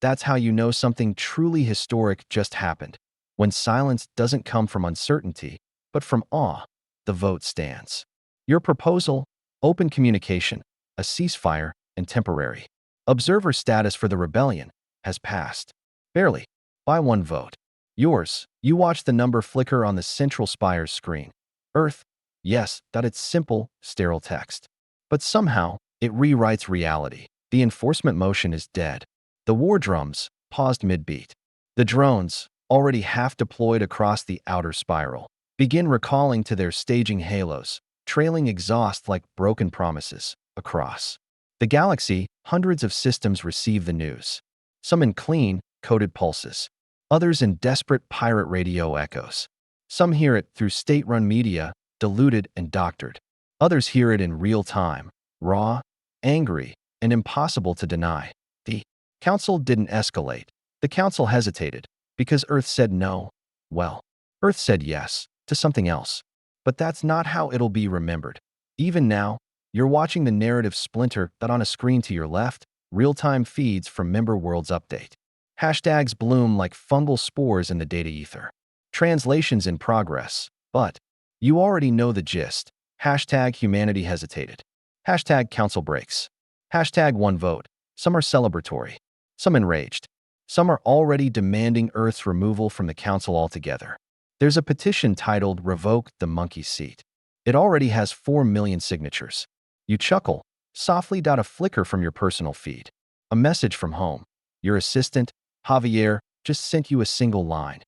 That's how you know something truly historic just happened. When silence doesn't come from uncertainty, but from awe, the vote stands. Your proposal, open communication, a ceasefire, and temporary observer status for the rebellion, has passed. Barely. By one vote. Yours. You watch the number flicker on the central spire's screen. Earth. Yes, that it's simple, sterile text. But somehow, it rewrites reality. The enforcement motion is dead. The war drums, paused mid-beat. The drones, already half deployed across the outer spiral, begin recalling to their staging halos, trailing exhaust like broken promises, across the galaxy. Hundreds of systems receive the news. Some in clean, coded pulses. Others in desperate pirate radio echoes. Some hear it through state-run media, diluted and doctored. Others hear it in real time, raw, angry, and impossible to deny. The council didn't escalate. The council hesitated, because Earth said no. Well, Earth said yes, to something else. But that's not how it'll be remembered. Even now, you're watching the narrative splinter that on a screen to your left, real-time feeds from Member Worlds update. Hashtags bloom like fungal spores in the data ether. Translations in progress, but you already know the gist. Hashtag humanity hesitated. Hashtag council breaks. Hashtag one vote. Some are celebratory. Some enraged. Some are already demanding Earth's removal from the council altogether. There's a petition titled Revoke the Monkey Seat. It already has 4 million signatures. You chuckle, softly. A flicker from your personal feed. A message from home. Your assistant, Javier, just sent you a single line.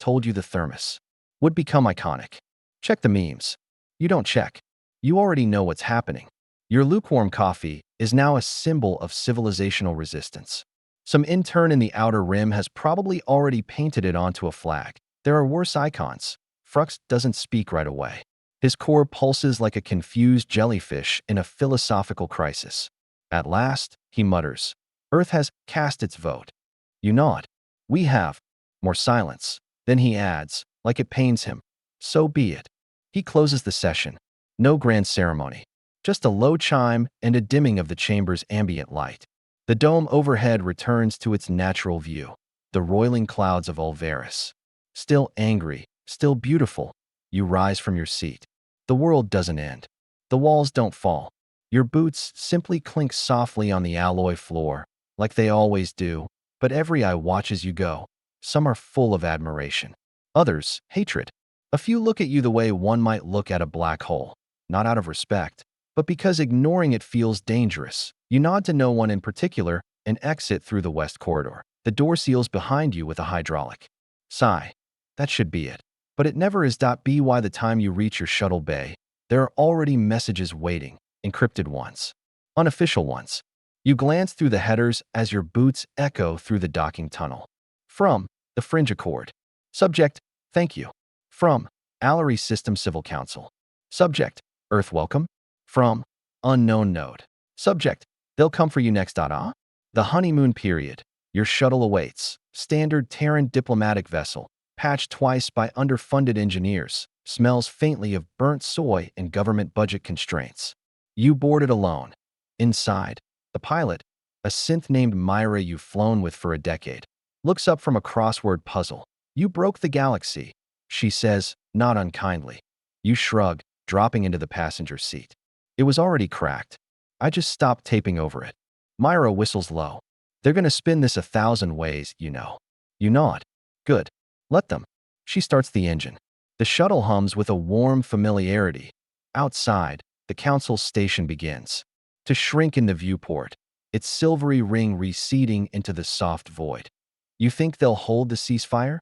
Told you the thermos would become iconic. Check the memes. You don't check. You already know what's happening. Your lukewarm coffee is now a symbol of civilizational resistance. Some intern in the Outer Rim has probably already painted it onto a flag. There are worse icons. Frux doesn't speak right away. His core pulses like a confused jellyfish in a philosophical crisis. At last, he mutters, Earth has cast its vote. You nod. We have. More silence. Then he adds, like it pains him, so be it. He closes the session. No grand ceremony. Just a low chime and a dimming of the chamber's ambient light. The dome overhead returns to its natural view. The roiling clouds of Ulvaris. Still angry, still beautiful. You rise from your seat. The world doesn't end. The walls don't fall. Your boots simply clink softly on the alloy floor, like they always do, but every eye watches you go. Some are full of admiration. Others, hatred. A few look at you the way one might look at a black hole, not out of respect, but because ignoring it feels dangerous. You nod to no one in particular and exit through the west corridor. The door seals behind you with a hydraulic sigh. That should be it. But it never is. By the time you reach your shuttle bay, there are already messages waiting, encrypted ones, unofficial ones. You glance through the headers as your boots echo through the docking tunnel. From the Fringe Accord. Subject, thank you. From Allery System Civil Council. Subject, Earth welcome. From unknown node. Subject, they'll come for you next. The honeymoon period. Your shuttle awaits. Standard Terran diplomatic vessel. Patched twice by underfunded engineers, smells faintly of burnt soy and government budget constraints. You boarded alone. Inside, the pilot, a synth named Myra you've flown with for a decade, looks up from a crossword puzzle. You broke the galaxy, she says, not unkindly. You shrug, dropping into the passenger seat. It was already cracked. I just stopped taping over it. Myra whistles low. They're gonna spin this 1,000 ways, you know. You nod. Good. Let them. She starts the engine. The shuttle hums with a warm familiarity. Outside, the council station begins to shrink in the viewport, its silvery ring receding into the soft void. You think they'll hold the ceasefire?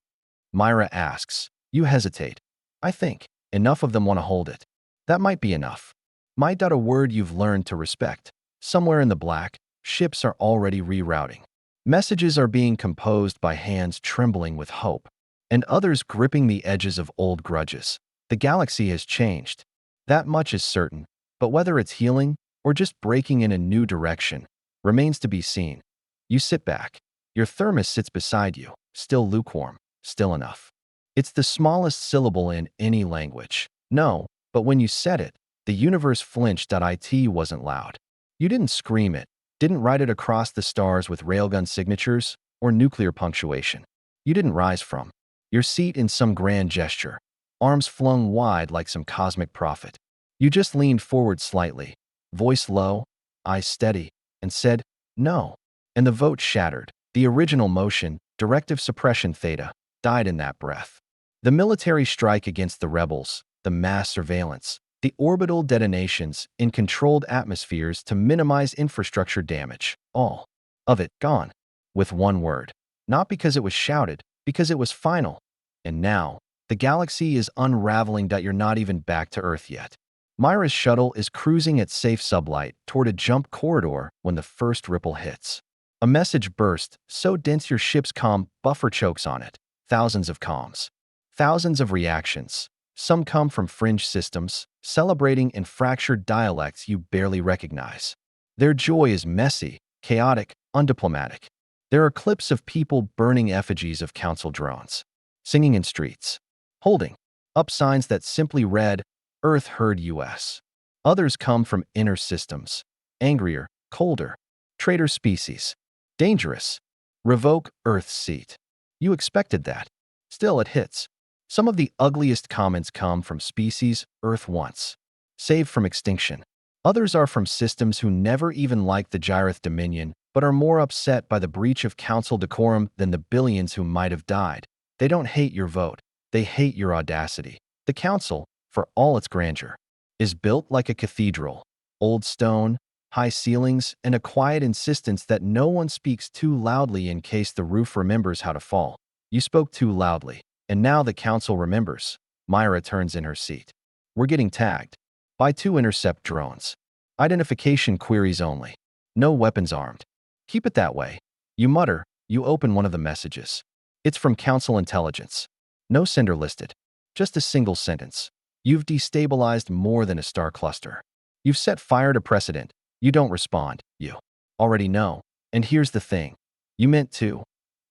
Myra asks. You hesitate. I think. Enough of them want to hold it. That might be enough. Might. A word you've learned to respect. Somewhere in the black, ships are already rerouting. Messages are being composed by hands trembling with hope, and others gripping the edges of old grudges. The galaxy has changed. That much is certain, but whether it's healing or just breaking in a new direction remains to be seen. You sit back. Your thermos sits beside you, still lukewarm, still enough. It's the smallest syllable in any language. No, but when you said it, the universe flinched. It wasn't loud. You didn't scream it, didn't write it across the stars with railgun signatures or nuclear punctuation. You didn't rise from your seat in some grand gesture, arms flung wide like some cosmic prophet. You just leaned forward slightly, voice low, eyes steady, and said, "No." And the vote shattered. The original motion, directive suppression theta, died in that breath. The military strike against the rebels, the mass surveillance, the orbital detonations in controlled atmospheres to minimize infrastructure damage, all of it gone. With one word. Not because it was shouted, because it was final. And now, the galaxy is unraveling. You're not even back to Earth yet. Myra's shuttle is cruising at safe sublight toward a jump corridor when the first ripple hits. A message burst, so dense your ship's comm buffer chokes on it. Thousands of comms. Thousands of reactions. Some come from fringe systems, celebrating in fractured dialects you barely recognize. Their joy is messy, chaotic, undiplomatic. There are clips of people burning effigies of council drones, singing in streets, holding up signs that simply read, "Earth heard US." Others come from inner systems, angrier, colder, traitor species, dangerous. Revoke Earth's seat. You expected that. Still, it hits. Some of the ugliest comments come from species Earth wants, saved from extinction. Others are from systems who never even liked the Gyrith Dominion, but are more upset by the breach of council decorum than the billions who might have died. They don't hate your vote. They hate your audacity. The council, for all its grandeur, is built like a cathedral. Old stone, high ceilings, and a quiet insistence that no one speaks too loudly in case the roof remembers how to fall. You spoke too loudly. And now the council remembers. Myra turns in her seat. We're getting tagged by 2 intercept drones. Identification queries only. No weapons armed. Keep it that way. You mutter. You open one of the messages. It's from Council Intelligence. No sender listed. Just a single sentence. You've destabilized more than a star cluster. You've set fire to precedent. You don't respond. You already know. And here's the thing. You meant to.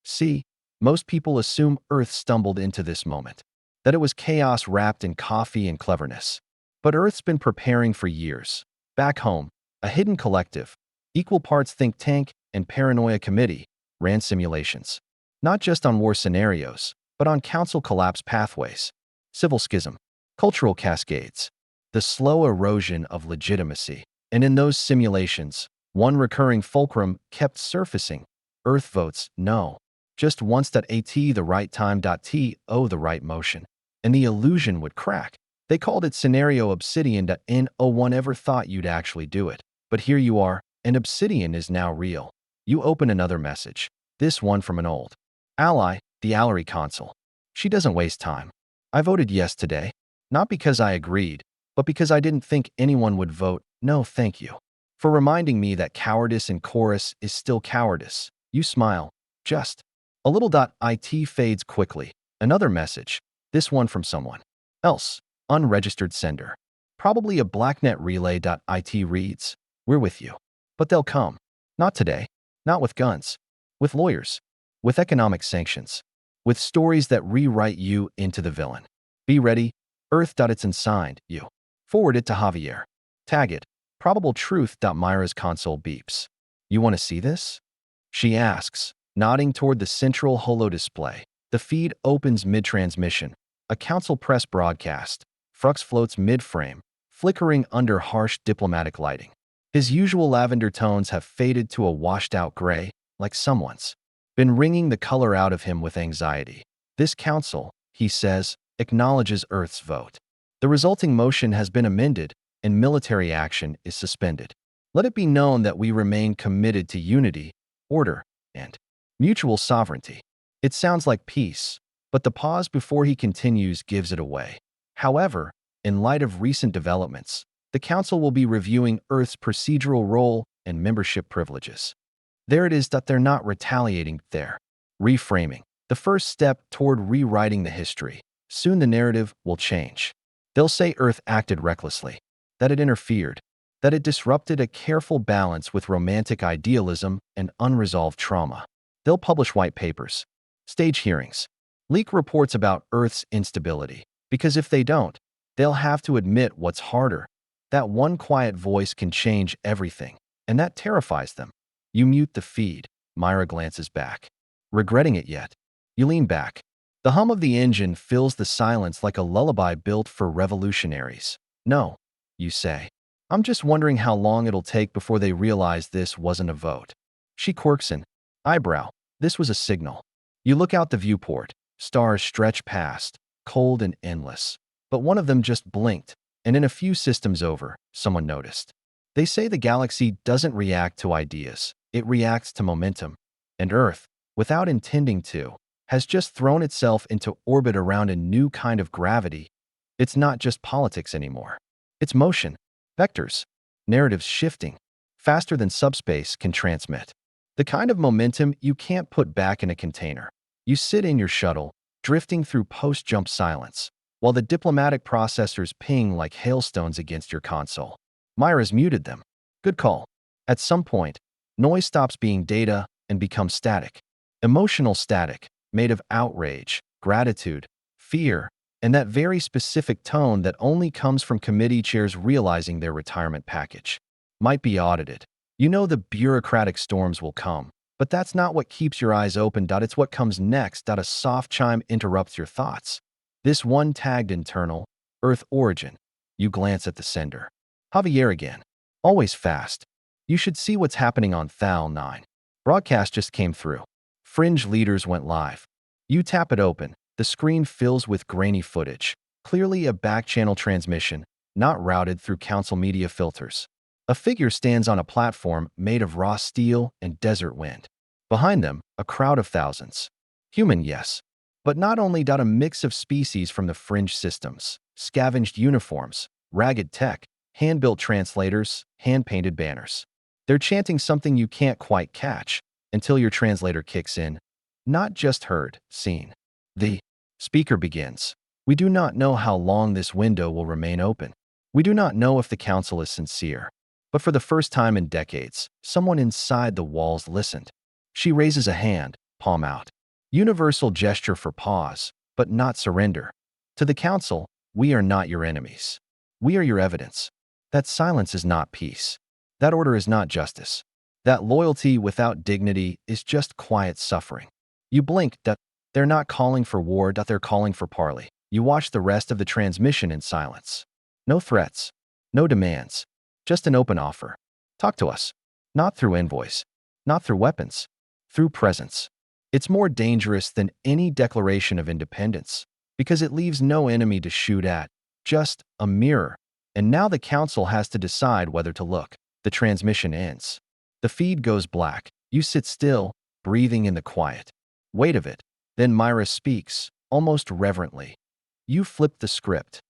See? Most people assume Earth stumbled into this moment, that it was chaos wrapped in coffee and cleverness. But Earth's been preparing for years. Back home, a hidden collective, equal parts think tank and paranoia committee, ran simulations. Not just on war scenarios, but on council collapse pathways, civil schism, cultural cascades, the slow erosion of legitimacy. And in those simulations, one recurring fulcrum kept surfacing. Earth votes no. Just once. At the right time. The right motion. And the illusion would crack. They called it Scenario Obsidian. No one ever thought you'd actually do it. But here you are, and Obsidian is now real. You open another message. This one from an old ally, the Allery Consul. She doesn't waste time. I voted yes today. Not because I agreed, but because I didn't think anyone would vote no thank you. For reminding me that cowardice in chorus is still cowardice. You smile. Just a little. It fades quickly. Another message. This one from someone else. Unregistered sender. Probably a blacknet relay. It reads, "We're with you. But they'll come. Not today. Not with guns. With lawyers. With economic sanctions. With stories that rewrite you into the villain. Be ready. Earth. It's unsigned. You. Forward it to Javier. Tag it. Probable truth. Myra's console beeps. You want to see this? She asks, nodding toward the central holo display. The feed opens mid-transmission. A council press broadcast. Frux floats mid-frame, flickering under harsh diplomatic lighting. His usual lavender tones have faded to a washed-out gray, like someone's been wringing the color out of him with anxiety. This council, he says, acknowledges Earth's vote. The resulting motion has been amended, and military action is suspended. Let it be known that we remain committed to unity, order, and mutual sovereignty. It sounds like peace, but the pause before he continues gives it away. However, in light of recent developments, the Council will be reviewing Earth's procedural role and membership privileges. There it is that they're not retaliating, they're reframing. The first step toward rewriting the history. Soon the narrative will change. They'll say Earth acted recklessly, that it interfered, that it disrupted a careful balance with romantic idealism and unresolved trauma. They'll publish white papers, stage hearings, leak reports about Earth's instability, because if they don't, they'll have to admit what's harder. That one quiet voice can change everything, and that terrifies them. You mute the feed. Myra glances back. Regretting it yet? You lean back. The hum of the engine fills the silence like a lullaby built for revolutionaries. No, you say. I'm just wondering how long it'll take before they realize this wasn't a vote. She quirks an eyebrow. This was a signal. You look out the viewport. Stars stretch past, cold and endless. But one of them just blinked, and in a few systems over, someone noticed. They say the galaxy doesn't react to ideas. It reacts to momentum. And Earth, without intending to, has just thrown itself into orbit around a new kind of gravity. It's not just politics anymore. It's motion, vectors, narratives shifting, faster than subspace can transmit. The kind of momentum you can't put back in a container. You sit in your shuttle, drifting through post-jump silence, while the diplomatic processors ping like hailstones against your console. Myra's muted them. Good call. At some point, noise stops being data and becomes static. Emotional static, made of outrage, gratitude, fear, and that very specific tone that only comes from committee chairs realizing their retirement package might be audited. You know the bureaucratic storms will come, but that's not what keeps your eyes open. It's what comes next. A soft chime interrupts your thoughts. This one tagged internal, Earth origin. You glance at the sender. Javier again. Always fast. You should see what's happening on Thal 9. Broadcast just came through. Fringe leaders went live. You tap it open. The screen fills with grainy footage. Clearly a back-channel transmission, not routed through council media filters. A figure stands on a platform made of raw steel and desert wind. Behind them, a crowd of thousands. Human, yes. But not only a mix of species from the fringe systems. Scavenged uniforms, ragged tech, hand-built translators, hand-painted banners. They're chanting something you can't quite catch until your translator kicks in. Not just heard, seen. The speaker begins. We do not know how long this window will remain open. We do not know if the council is sincere. But for the first time in decades, someone inside the walls listened. She raises a hand, palm out. Universal gesture for pause, but not surrender. To the council, we are not your enemies. We are your evidence. That silence is not peace. That order is not justice. That loyalty without dignity is just quiet suffering. You blink. They're not calling for war. They're calling for parley. You watch the rest of the transmission in silence. No threats. No demands. Just an open offer. Talk to us. Not through envoys. Not through weapons. Through presence. It's more dangerous than any declaration of independence because it leaves no enemy to shoot at. Just a mirror. And now the council has to decide whether to look. The transmission ends. The feed goes black. You sit still, breathing in the quiet. Weight of it. Then Myra speaks, almost reverently. You flip the script.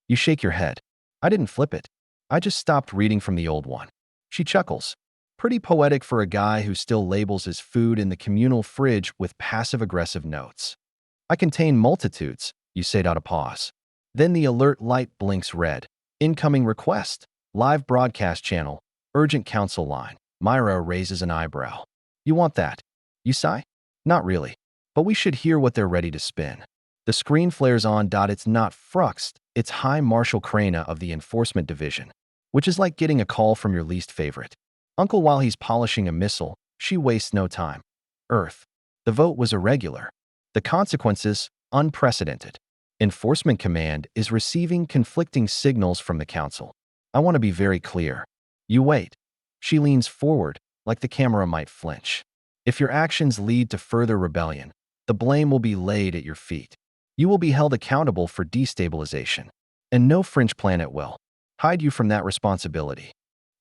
You shake your head. I didn't flip it. I just stopped reading from the old one. She chuckles. Pretty poetic for a guy who still labels his food in the communal fridge with passive-aggressive notes. I contain multitudes, you say without a pause. Then the alert light blinks red. Incoming request. Live broadcast channel. Urgent council line. Myra raises an eyebrow. You want that? You sigh? Not really. But we should hear what they're ready to spin. The screen flares on. It's not Fruxt. It's High Marshal Crana of the Enforcement Division, which is like getting a call from your least favorite uncle while he's polishing a missile. She wastes no time. Earth. The vote was irregular. The consequences, unprecedented. Enforcement Command is receiving conflicting signals from the council. I want to be very clear. You wait. She leans forward, like the camera might flinch. If your actions lead to further rebellion, the blame will be laid at your feet. You will be held accountable for destabilization. And no fringe planet will hide you from that responsibility.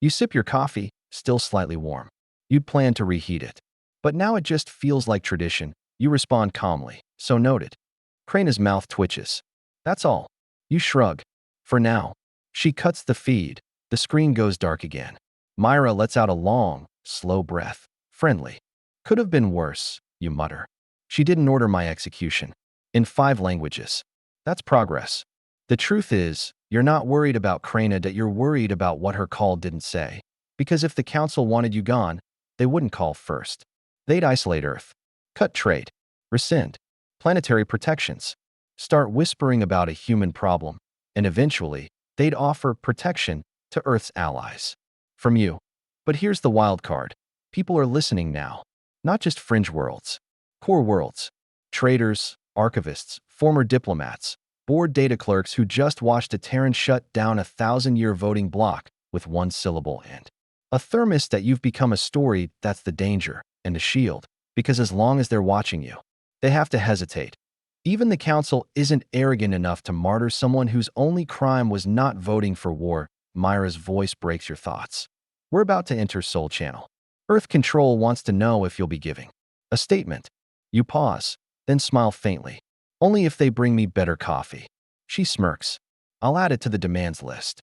You sip your coffee, still slightly warm. You'd plan to reheat it. But now it just feels like tradition. You respond calmly. So noted. Crana's mouth twitches. That's all. You shrug. For now. She cuts the feed. The screen goes dark again. Myra lets out a long, slow breath. Friendly. Could have been worse, you mutter. She didn't order my execution. In 5 languages. That's progress. The truth is, you're not worried about Krana, that you're worried about what her call didn't say. Because if the council wanted you gone, they wouldn't call first. They'd isolate Earth, cut trade, rescind planetary protections, start whispering about a human problem, and eventually, they'd offer protection to Earth's allies. From you. But here's the wild card. People are listening now. Not just fringe worlds. Core worlds. Traders, archivists, former diplomats, board data clerks who just watched a Terran shut down a 1,000-year voting block with 1 syllable and a thermos. You've become a story. That's the danger, and a shield, because as long as they're watching you, they have to hesitate. Even the council isn't arrogant enough to martyr someone whose only crime was not voting for war. Myra's voice breaks your thoughts. We're about to enter Soul Channel. Earth Control wants to know if you'll be giving a statement. You pause, then smile faintly. Only if they bring me better coffee. She smirks. I'll add it to the demands list.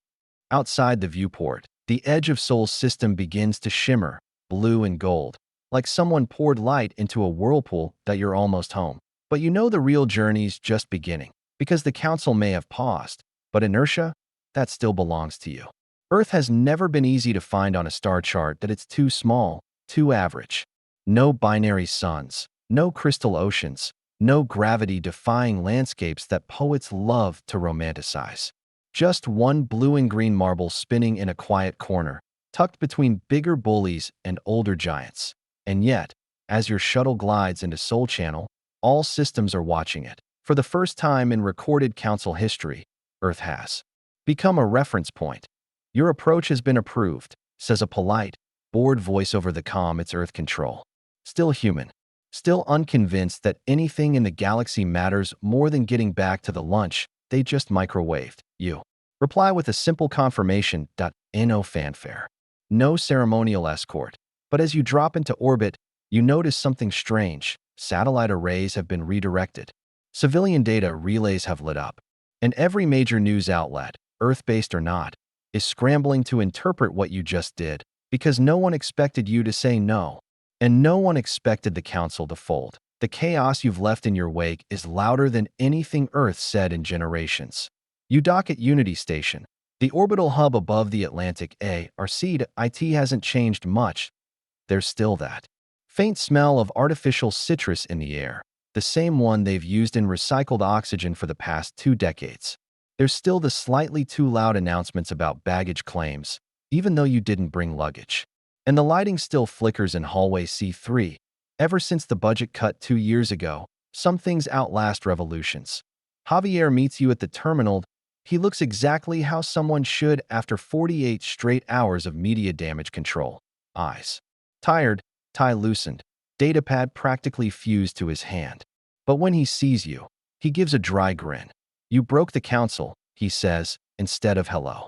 Outside the viewport, the edge of Soul's system begins to shimmer, blue and gold, like someone poured light into a whirlpool. That you're almost home. But you know the real journey's just beginning, because the council may have paused, but inertia, that still belongs to you. Earth has never been easy to find on a star chart. That it's too small, too average. No binary suns, no crystal oceans, no gravity-defying landscapes that poets love to romanticize. Just one blue and green marble spinning in a quiet corner, tucked between bigger bullies and older giants. And yet, as your shuttle glides into Soul Channel, all systems are watching it. For the first time in recorded council history, Earth has become a reference point. Your approach has been approved, says a polite, bored voice over the comm. It's Earth Control. Still human. Still unconvinced that anything in the galaxy matters more than getting back to the lunch they just microwaved. You reply with a simple confirmation. No fanfare. No ceremonial escort. But as you drop into orbit, you notice something strange. Satellite arrays have been redirected. Civilian data relays have lit up. And every major news outlet, Earth-based or not, is scrambling to interpret what you just did, because no one expected you to say no. And no one expected the council to fold. The chaos you've left in your wake is louder than anything Earth said in generations. You dock at Unity Station, the orbital hub above the Atlantic. IT hasn't changed much. There's still that faint smell of artificial citrus in the air, the same one they've used in recycled oxygen for the past 2 decades. There's still the slightly too loud announcements about baggage claims, even though you didn't bring luggage. And the lighting still flickers in hallway C3. Ever since the budget cut 2 years ago, some things outlast revolutions. Javier meets you at the terminal. He looks exactly how someone should after 48 straight hours of media damage control. Eyes tired, tie loosened, datapad practically fused to his hand. But when he sees you, he gives a dry grin. You broke the council, he says, instead of hello.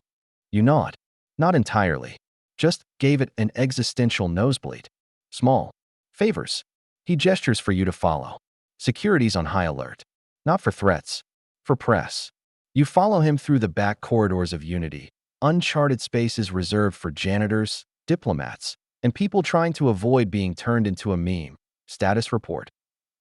You nod. Not entirely. Just gave it an existential nosebleed. Small favors. He gestures for you to follow. Security's on high alert. Not for threats, for press. You follow him through the back corridors of Unity, uncharted spaces reserved for janitors, diplomats, and people trying to avoid being turned into a meme. Status report.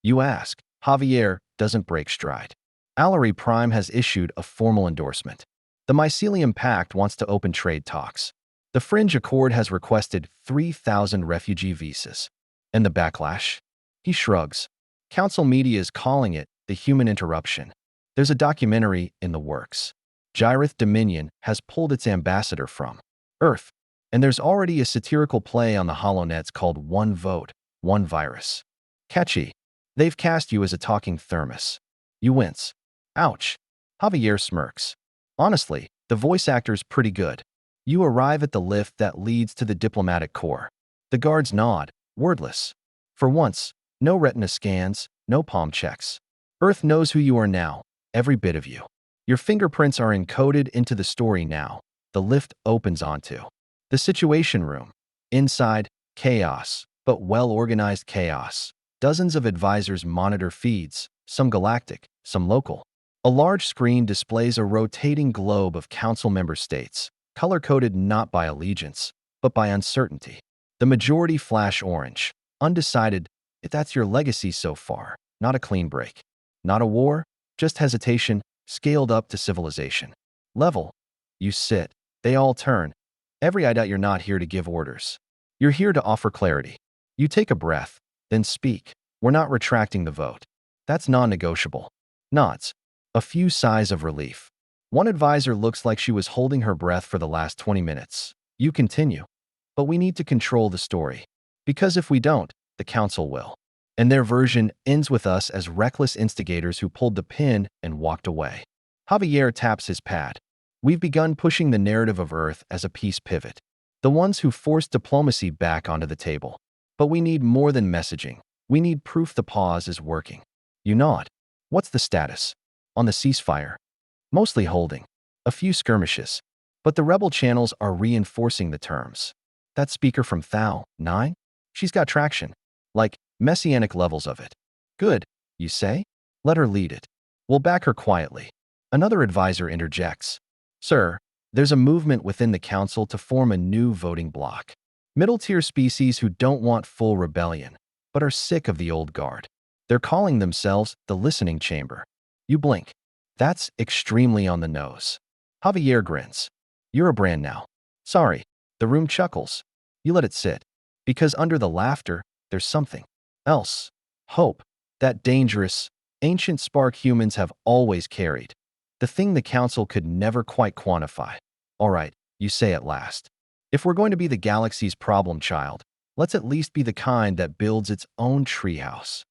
You ask. Javier doesn't break stride. Allery Prime has issued a formal endorsement. The Mycelium Pact wants to open trade talks. The Fringe Accord has requested 3,000 refugee visas. And the backlash? He shrugs. Council media is calling it the human interruption. There's a documentary in the works. Gyrith Dominion has pulled its ambassador from Earth. And there's already a satirical play on the HoloNets called One Vote, One Virus. Catchy. They've cast you as a talking thermos. You wince. Ouch. Javier smirks. Honestly, the voice actor's pretty good. You arrive at the lift that leads to the diplomatic corps. The guards nod, wordless. For once, no retina scans, no palm checks. Earth knows who you are now, every bit of you. Your fingerprints are encoded into the story now. The lift opens onto the Situation Room. Inside, chaos, but well-organized chaos. Dozens of advisors monitor feeds, some galactic, some local. A large screen displays a rotating globe of council member states, color-coded not by allegiance, but by uncertainty. The majority flash orange, undecided if that's your legacy so far, not a clean break. Not a war, just hesitation, scaled up to civilization. Level. You sit. They all turn. I doubt you're not here to give orders. You're here to offer clarity. You take a breath, then speak. We're not retracting the vote. That's non-negotiable. Nods. A few sighs of relief. One advisor looks like she was holding her breath for the last 20 minutes. You continue. But we need to control the story. Because if we don't, the council will. And their version ends with us as reckless instigators who pulled the pin and walked away. Javier taps his pad. We've begun pushing the narrative of Earth as a peace pivot. The ones who forced diplomacy back onto the table. But we need more than messaging. We need proof the pause is working. You nod. What's the status? On the ceasefire. Mostly holding. A few skirmishes. But the rebel channels are reinforcing the terms. That speaker from Thal, 9? She's got traction. Like, messianic levels of it. Good, you say? Let her lead it. We'll back her quietly. Another advisor interjects. Sir, there's a movement within the council to form a new voting bloc. Middle-tier species who don't want full rebellion, but are sick of the old guard. They're calling themselves the listening chamber. You blink. That's extremely on the nose. Javier grins. You're a brand now. Sorry. The room chuckles. You let it sit. Because under the laughter, there's something else. Hope. That dangerous, ancient spark humans have always carried. The thing the council could never quite quantify. All right, you say at last. If we're going to be the galaxy's problem child, let's at least be the kind that builds its own treehouse.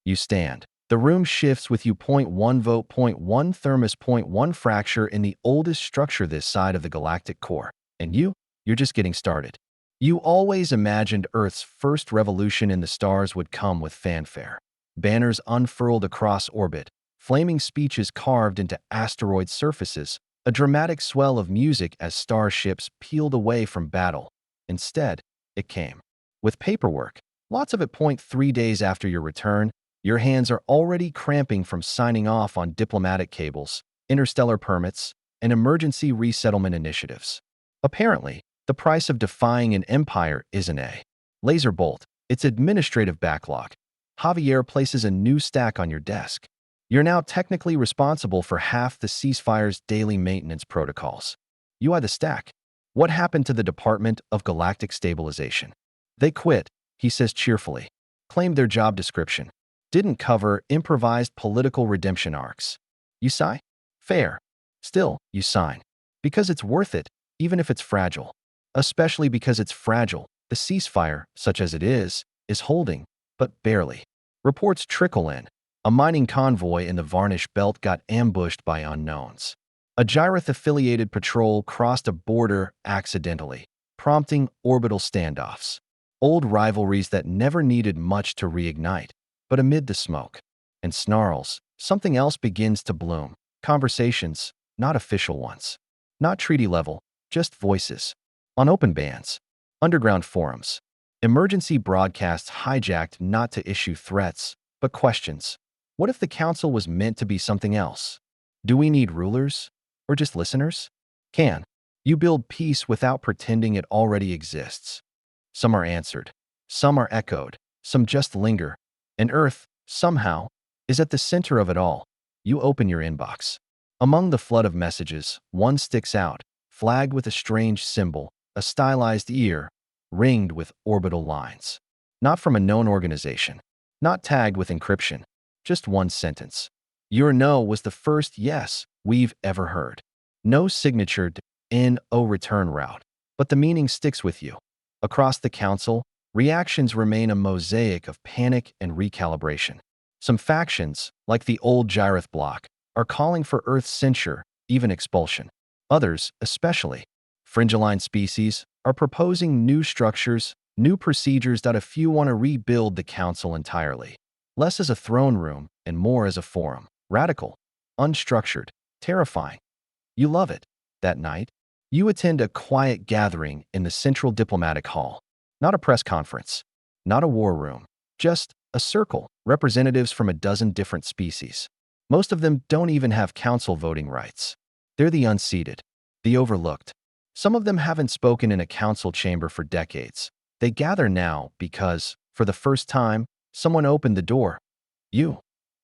You stand. The room shifts with you. 0.1 vote, 0.1 thermos, 0.1 fracture in the oldest structure this side of the galactic core. And you're just getting started. You always imagined Earth's first revolution in the stars would come with fanfare. Banners unfurled across orbit, flaming speeches carved into asteroid surfaces, a dramatic swell of music as starships peeled away from battle. Instead, it came with paperwork. Lots of it. 3 days after your return, your hands are already cramping from signing off on diplomatic cables, interstellar permits, and emergency resettlement initiatives. Apparently, the price of defying an empire isn't a laser bolt, it's administrative backlog. Javier places a new stack on your desk. You're now technically responsible for half the ceasefire's daily maintenance protocols. You are the stack. What happened to the Department of Galactic Stabilization? They quit, he says cheerfully. Claimed their job description. Didn't cover improvised political redemption arcs. You sigh? Fair. Still, you sign. Because it's worth it, even if it's fragile. Especially because it's fragile. The ceasefire, such as it is holding, but barely. Reports trickle in. A mining convoy in the Varnish Belt got ambushed by unknowns. A Gyroth-affiliated patrol crossed a border accidentally, prompting orbital standoffs. Old rivalries that never needed much to reignite. But amid the smoke and snarls, something else begins to bloom. Conversations, not official ones. Not treaty level, just voices. On open bands, underground forums, emergency broadcasts hijacked not to issue threats, but questions. What if the council was meant to be something else? Do we need rulers? Or just listeners? Can you build peace without pretending it already exists? Some are answered. Some are echoed. Some just linger. And Earth, somehow, is at the center of it all. You open your inbox. Among the flood of messages, one sticks out, flagged with a strange symbol, a stylized ear, ringed with orbital lines. Not from a known organization. Not tagged with encryption. Just one sentence. Your no was the first yes we've ever heard. No signatured N-O return route. But the meaning sticks with you. Across the council, reactions remain a mosaic of panic and recalibration. Some factions, like the old Gyroth bloc, are calling for Earth's censure, even expulsion. Others, especially fringe-aligned species, are proposing new structures, new procedures that a few want to rebuild the council entirely. Less as a throne room and more as a forum. Radical, unstructured, terrifying. You love it. That night, you attend a quiet gathering in the Central Diplomatic Hall. Not a press conference, not a war room, just a circle, representatives from a dozen different species. Most of them don't even have council voting rights. They're the unseated, the overlooked, Some of them haven't spoken in a council chamber for decades. They gather now because, for the first time, someone opened the door. You.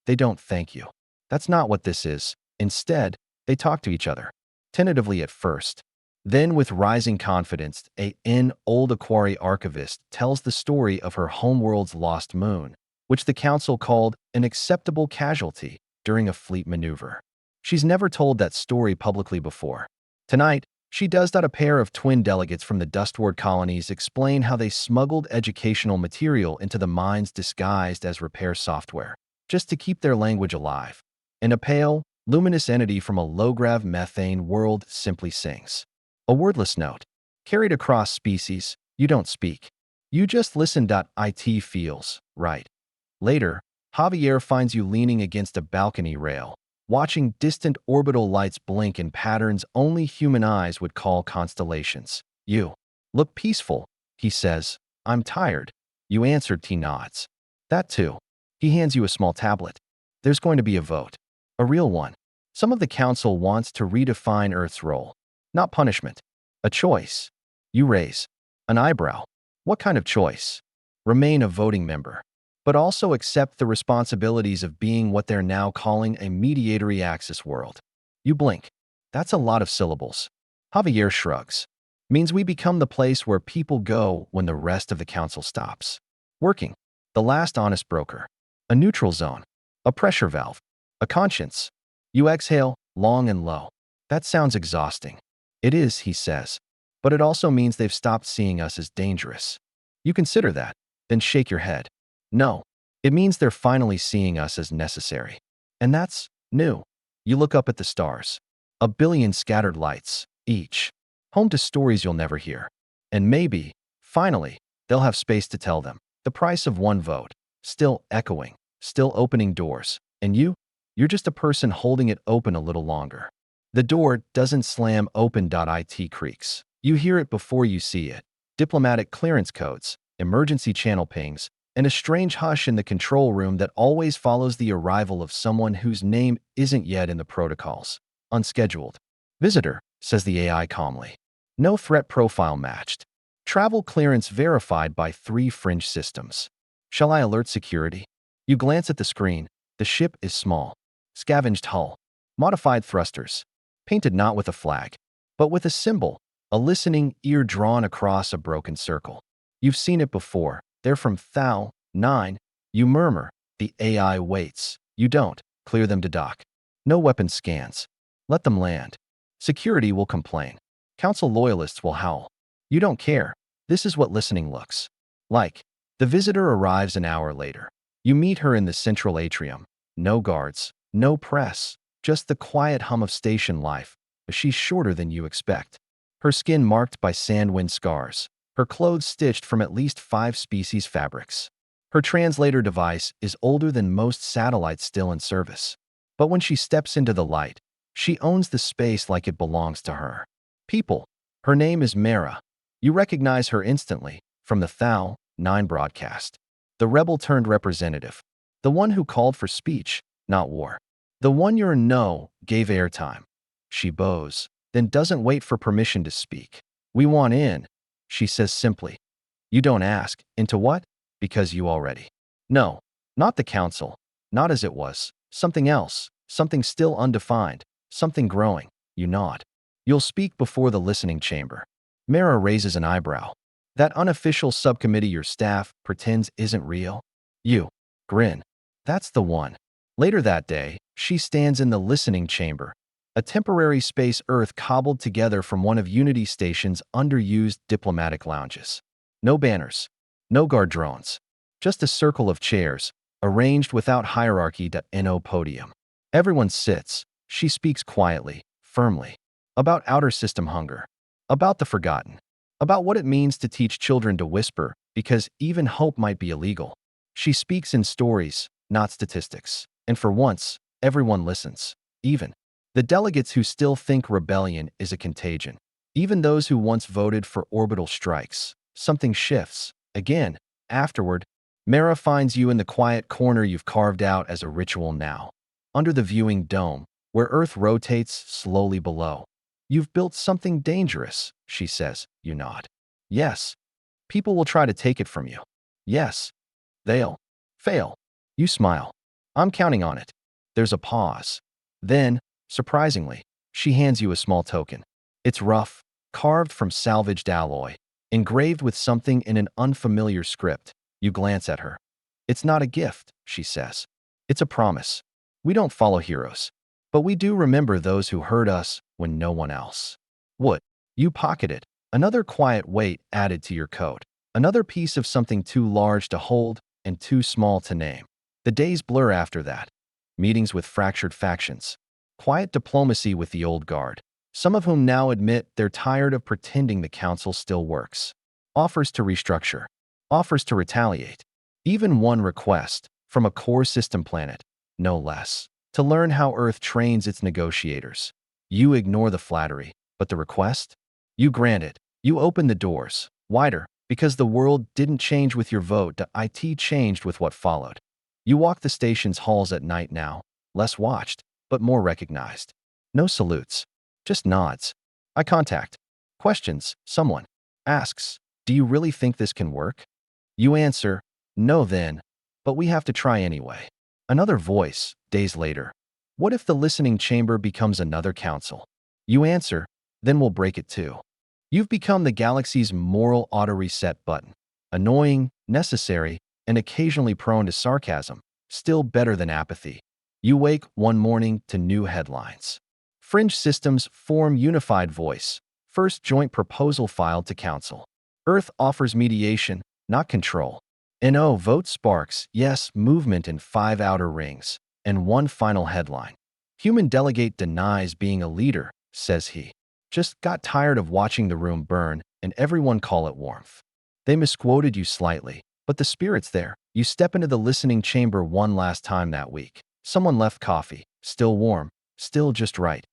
They don't thank you. That's not what this is. Instead, they talk to each other. Tentatively at first. Then, with rising confidence, an old Aquari archivist tells the story of her homeworld's lost moon, which the council called an acceptable casualty during a fleet maneuver. She's never told that story publicly before. Tonight, she does that. A pair of twin delegates from the Dustward colonies explain how they smuggled educational material into the mines disguised as repair software, just to keep their language alive. And a pale, luminous entity from a low-grav methane world simply sings. A wordless note, carried across species. You don't speak. You just listen. It feels right. Later, Javier finds you leaning against a balcony rail, watching distant orbital lights blink in patterns only human eyes would call constellations. You look peaceful, he says. I'm tired. You answered. He nods. That too. He hands you a small tablet. There's going to be a vote. A real one. Some of the council wants to redefine Earth's role. Not punishment. A choice. You raise an eyebrow. What kind of choice? Remain a voting member, but also accept the responsibilities of being what they're now calling a mediatory axis world. You blink. That's a lot of syllables. Javier shrugs. Means we become the place where people go when the rest of the council stops. Working. The last honest broker. A neutral zone. A pressure valve. A conscience. You exhale, long and low. That sounds exhausting. It is, he says. But it also means they've stopped seeing us as dangerous. You consider that, then shake your head. No. It means they're finally seeing us as necessary. And that's new. You look up at the stars. A billion scattered lights, each. Home to stories you'll never hear. And maybe, finally, they'll have space to tell them. The price of one vote. Still echoing. Still opening doors. And you're just a person holding it open a little longer. The door doesn't slam open. It creaks. You hear it before you see it. Diplomatic clearance codes, emergency channel pings, and a strange hush in the control room that always follows the arrival of someone whose name isn't yet in the protocols. Unscheduled. Visitor, says the AI calmly. No threat profile matched. Travel clearance verified by 3 fringe systems. Shall I alert security? You glance at the screen. The ship is small. Scavenged hull. Modified thrusters. Painted not with a flag, but with a symbol, a listening ear drawn across a broken circle. You've seen it before. They're from Thal 9. You murmur. The AI waits. You don't. Clear them to dock. No weapon scans. Let them land. Security will complain. Council loyalists will howl. You don't care. This is what listening looks like. The visitor arrives an hour later. You meet her in the central atrium. No guards. No press. Just the quiet hum of station life. She's shorter than you expect. Her skin marked by sand-wind scars. Her clothes stitched from at least 5 species fabrics. Her translator device is older than most satellites still in service. But when she steps into the light, she owns the space like it belongs to her. People. Her name is Mara. You recognize her instantly from the Thal 9 broadcast. The rebel-turned representative. The one who called for speech, not war. The one your no gave airtime. She bows, then doesn't wait for permission to speak. We want in, she says simply. You don't ask, into what? Because you already. No, not the council, not as it was. Something else, something still undefined, something growing. You nod. You'll speak before the listening chamber. Mara raises an eyebrow. That unofficial subcommittee your staff pretends isn't real? You grin. That's the one. Later that day, she stands in the listening chamber, a temporary space Earth cobbled together from one of Unity Station's underused diplomatic lounges. No banners, no guard drones, just a circle of chairs, arranged without hierarchy. No podium. Everyone sits. She speaks quietly, firmly, about outer system hunger, about the forgotten, about what it means to teach children to whisper, because even hope might be illegal. She speaks in stories, not statistics. And for once, everyone listens. Even the delegates who still think rebellion is a contagion. Even those who once voted for orbital strikes. Something shifts. Again, afterward, Mara finds you in the quiet corner you've carved out as a ritual now. Under the viewing dome, where Earth rotates slowly below. You've built something dangerous, she says. You nod. Yes. People will try to take it from you. Yes. They'll fail. You smile. I'm counting on it. There's a pause. Then, surprisingly, she hands you a small token. It's rough, carved from salvaged alloy, engraved with something in an unfamiliar script. You glance at her. It's not a gift, she says. It's a promise. We don't follow heroes, but we do remember those who hurt us when no one else would. You pocket it. Another quiet weight added to your coat. Another piece of something too large to hold and too small to name. The days blur after that. Meetings with fractured factions. Quiet diplomacy with the old guard, some of whom now admit they're tired of pretending the council still works. Offers to restructure. Offers to retaliate. Even one request, from a core system planet, no less, to learn how Earth trains its negotiators. You ignore the flattery, but the request? You grant it. You open the doors, wider, because the world didn't change with your vote, it changed with what followed. You walk the station's halls at night now, less watched, but more recognized. No salutes, just nods. Eye contact. Questions. Someone asks, do you really think this can work? You answer, no then, but we have to try anyway. Another voice, days later. What if the listening chamber becomes another council? You answer, then we'll break it too. You've become the galaxy's moral auto-reset button. Annoying, necessary, and occasionally prone to sarcasm. Still better than apathy. You wake one morning to new headlines. Fringe systems form unified voice. First joint proposal filed to council. Earth offers mediation, not control. NO vote sparks, yes, movement in 5 outer rings. And one final headline. Human delegate denies being a leader, says he. Just got tired of watching the room burn and everyone call it warmth. They misquoted you slightly, but the spirit's there. You step into the listening chamber one last time that week. Someone left coffee, still warm, still just right.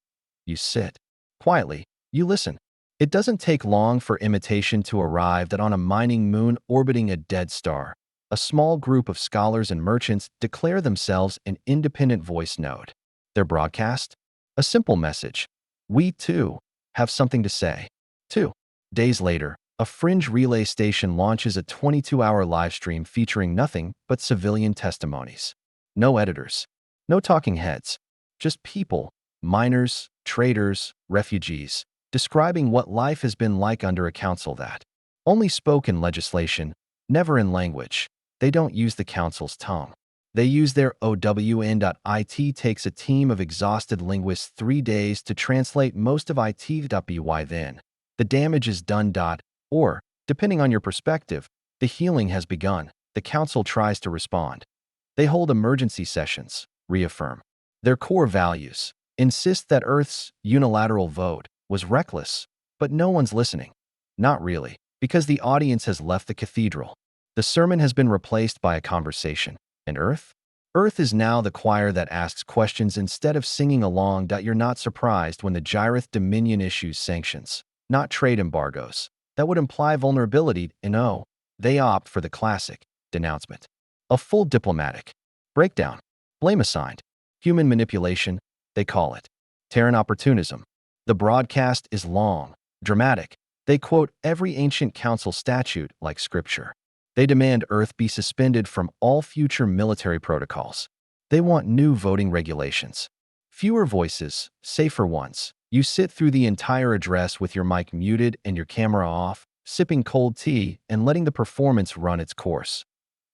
You sit. Quietly, you listen. It doesn't take long for imitation to arrive that on a mining moon orbiting a dead star, a small group of scholars and merchants declare themselves an independent voice node. Their broadcast? A simple message. We, too, have something to say. 2 days later, a fringe relay station launches a 22-hour livestream featuring nothing but civilian testimonies. No editors. No talking heads. Just people, miners, traders, refugees, describing what life has been like under a council that only spoke in legislation, never in language. They don't use the council's tongue. They use their OWN. It takes a team of exhausted linguists 3 days to translate most of it. By then, the damage is done. Or, depending on your perspective, the healing has begun. The council tries to respond. They hold emergency sessions, reaffirm their core values, insist that Earth's unilateral vote was reckless, but no one's listening. Not really, because the audience has left the cathedral. The sermon has been replaced by a conversation. And Earth? Earth is now the choir that asks questions instead of singing along. You're not surprised when the Gyrith Dominion issues sanctions, not trade embargoes. That would imply vulnerability. No, they opt for the classic denouncement. A full diplomatic breakdown. Blame assigned. Human manipulation, they call it. Terran opportunism. The broadcast is long, dramatic. They quote every ancient council statute like scripture. They demand Earth be suspended from all future military protocols. They want new voting regulations. Fewer voices, safer ones. You sit through the entire address with your mic muted and your camera off, sipping cold tea and letting the performance run its course.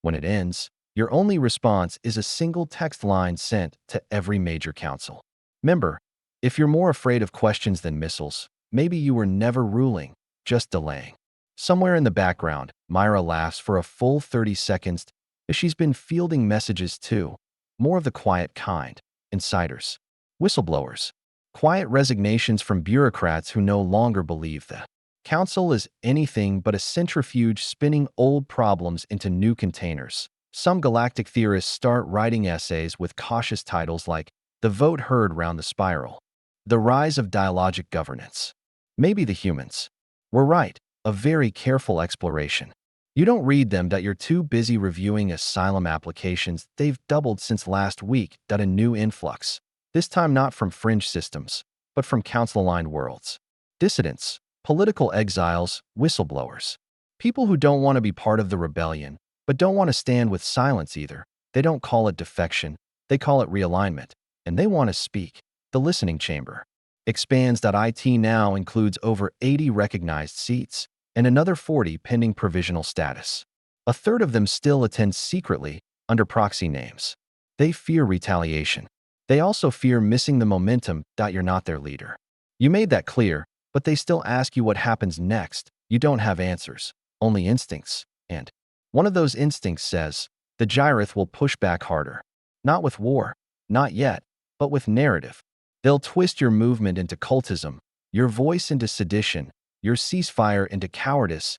When it ends, your only response is a single text line sent to every major council member. If you're more afraid of questions than missiles, maybe you were never ruling, just delaying. Somewhere in the background, Myra laughs for a full 30 seconds. She's been fielding messages too. More of the quiet kind. Insiders. Whistleblowers. Quiet resignations from bureaucrats who no longer believe the council is anything but a centrifuge spinning old problems into new containers. Some galactic theorists start writing essays with cautious titles like The Vote Heard Round the Spiral. The Rise of Dialogic Governance. Maybe the humans were right. A very careful exploration. You don't read them. You're too busy reviewing asylum applications. They've doubled since last week. A new influx. This time not from fringe systems, but from council-aligned worlds. Dissidents, political exiles, whistleblowers. People who don't want to be part of the rebellion, but don't want to stand with silence either. They don't call it defection, they call it realignment, and they want to speak. The listening chamber expands.it now includes over 80 recognized seats and another 40 pending provisional status. A third of them still attend secretly under proxy names. They fear retaliation. They also fear missing the momentum. You're not their leader. You made that clear, but they still ask you what happens next. You don't have answers, only instincts. And one of those instincts says, the Gyrith will push back harder. Not with war, not yet, but with narrative. They'll twist your movement into cultism, your voice into sedition, your ceasefire into cowardice.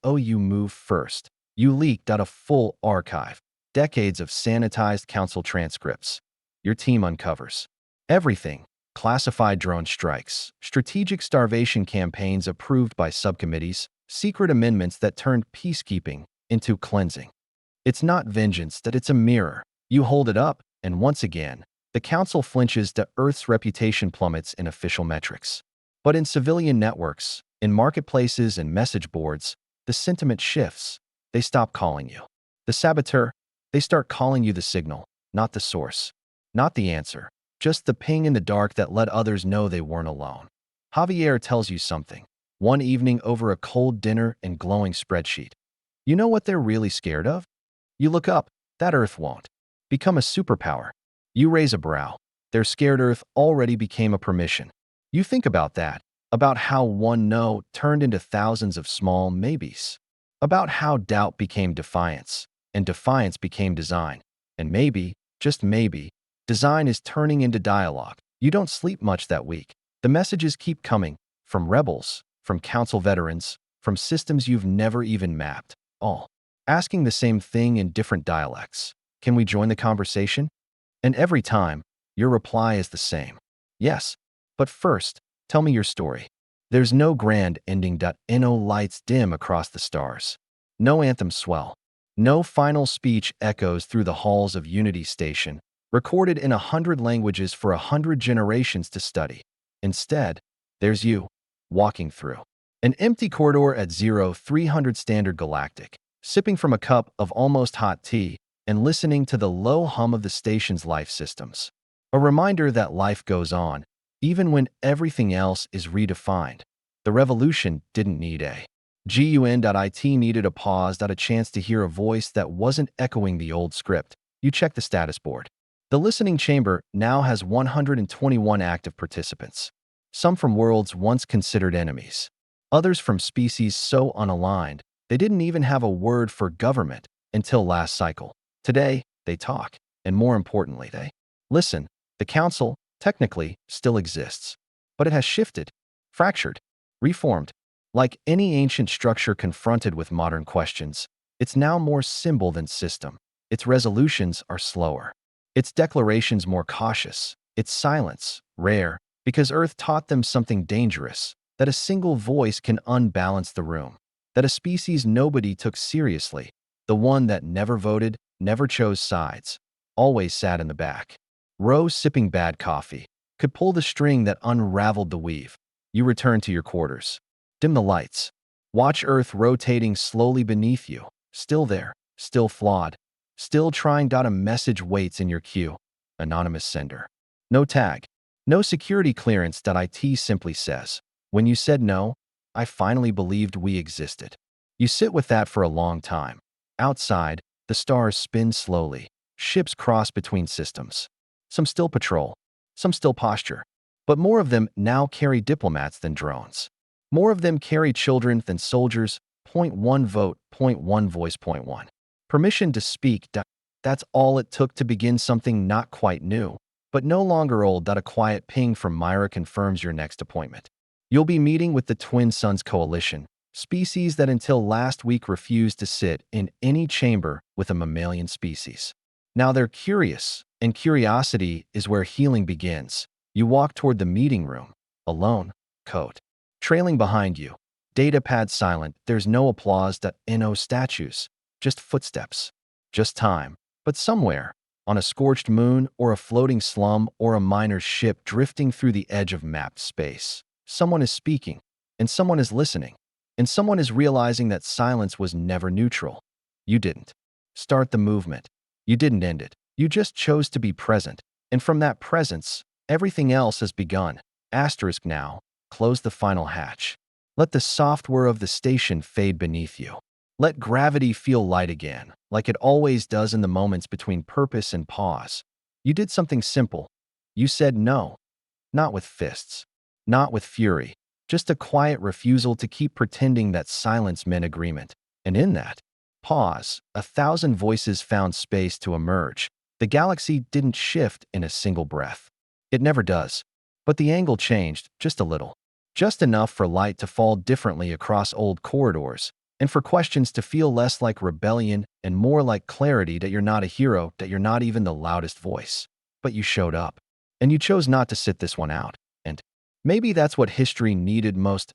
You move first. You leaked out a full archive, decades of sanitized council transcripts. Your team uncovers everything: classified drone strikes, strategic starvation campaigns approved by subcommittees, secret amendments that turned peacekeeping into cleansing. It's not vengeance, that it's a mirror. You hold it up, and once again, the council flinches. Earth's reputation plummets in official metrics. But in civilian networks, in marketplaces and message boards, the sentiment shifts. They stop calling you the saboteur. They start calling you the signal, not the source, not the answer, just the ping in the dark that let others know they weren't alone. Javier tells you something one evening over a cold dinner and glowing spreadsheet. You know what they're really scared of? You look up. That Earth won't become a superpower. You raise a brow. They're scared Earth already became a permission. You think about that, about how one no turned into thousands of small maybes, about how doubt became defiance, and defiance became design, and maybe, just maybe, design is turning into dialogue. You don't sleep much that week. The messages keep coming, from rebels, from council veterans, from systems you've never even mapped, all asking the same thing in different dialects. Can we join the conversation? And every time, your reply is the same. Yes, but first, tell me your story. There's no grand ending. No lights dim across the stars. No anthem swell. No final speech echoes through the halls of Unity Station, recorded in 100 languages for 100 generations to study. Instead, there's you, walking through an empty corridor at 0300 Standard Galactic, sipping from a cup of almost hot tea and listening to the low hum of the station's life systems. A reminder that life goes on, even when everything else is redefined. The revolution didn't need a gun.it needed a pause, a chance to hear a voice that wasn't echoing the old script. You check the status board. The listening chamber now has 121 active participants. Some from worlds once considered enemies. Others from species so unaligned, they didn't even have a word for government until last cycle. Today, they talk, and more importantly, they listen. The council, technically, still exists, but it has shifted, fractured, reformed. Like any ancient structure confronted with modern questions, it's now more symbol than system. Its resolutions are slower. Its declarations more cautious. Its silence rare, because Earth taught them something dangerous, that a single voice can unbalance the room, that a species nobody took seriously, the one that never voted, never chose sides, always sat in the back row sipping bad coffee, could pull the string that unraveled the weave. You return to your quarters. Dim the lights. Watch Earth rotating slowly beneath you. Still there, still flawed, still trying. A message waits in your queue. Anonymous sender. No tag. No security clearance. It simply says, when you said no, I finally believed we existed. You sit with that for a long time. Outside, the stars spin slowly. Ships cross between systems. Some still patrol, some still posture. But more of them now carry diplomats than drones. More of them carry children than soldiers. Point one vote, point one voice, point one permission to speak. That's all it took to begin something not quite new, but no longer old. A quiet ping from Myra confirms your next appointment. You'll be meeting with the Twin Suns Coalition, species that until last week refused to sit in any chamber with a mammalian species. Now they're curious, and curiosity is where healing begins. You walk toward the meeting room, alone, coat trailing behind you. Datapad silent. There's no applause. No statues, just footsteps, just time. But somewhere, on a scorched moon or a floating slum or a miner's ship drifting through the edge of mapped space. Someone is speaking, and someone is listening, and someone is realizing that silence was never neutral. You didn't start the movement. You didn't end it. You just chose to be present. And from that presence, everything else has begun. Asterisk now. Close the final hatch. Let the software of the station fade beneath you. Let gravity feel light again, like it always does in the moments between purpose and pause. You did something simple. You said no. Not with fists. Not with fury. Just a quiet refusal to keep pretending that silence meant agreement. And in that pause, 1,000 voices found space to emerge. The galaxy didn't shift in a single breath. It never does. But the angle changed, just a little. Just enough for light to fall differently across old corridors, and for questions to feel less like rebellion and more like clarity that you're not a hero, that you're not even the loudest voice. But you showed up. And you chose not to sit this one out. And maybe that's what history needed most.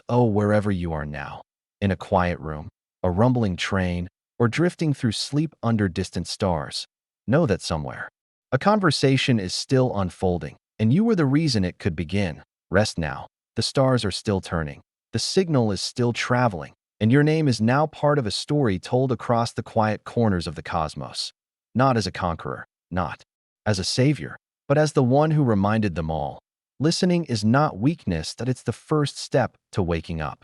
Wherever you are now. In a quiet room, a rumbling train, or drifting through sleep under distant stars. Know that somewhere, a conversation is still unfolding, and you were the reason it could begin. Rest now. The stars are still turning. The signal is still traveling, and your name is now part of a story told across the quiet corners of the cosmos. Not as a conqueror, not as a savior, but as the one who reminded them all. Listening is not weakness, that it's the first step to waking up.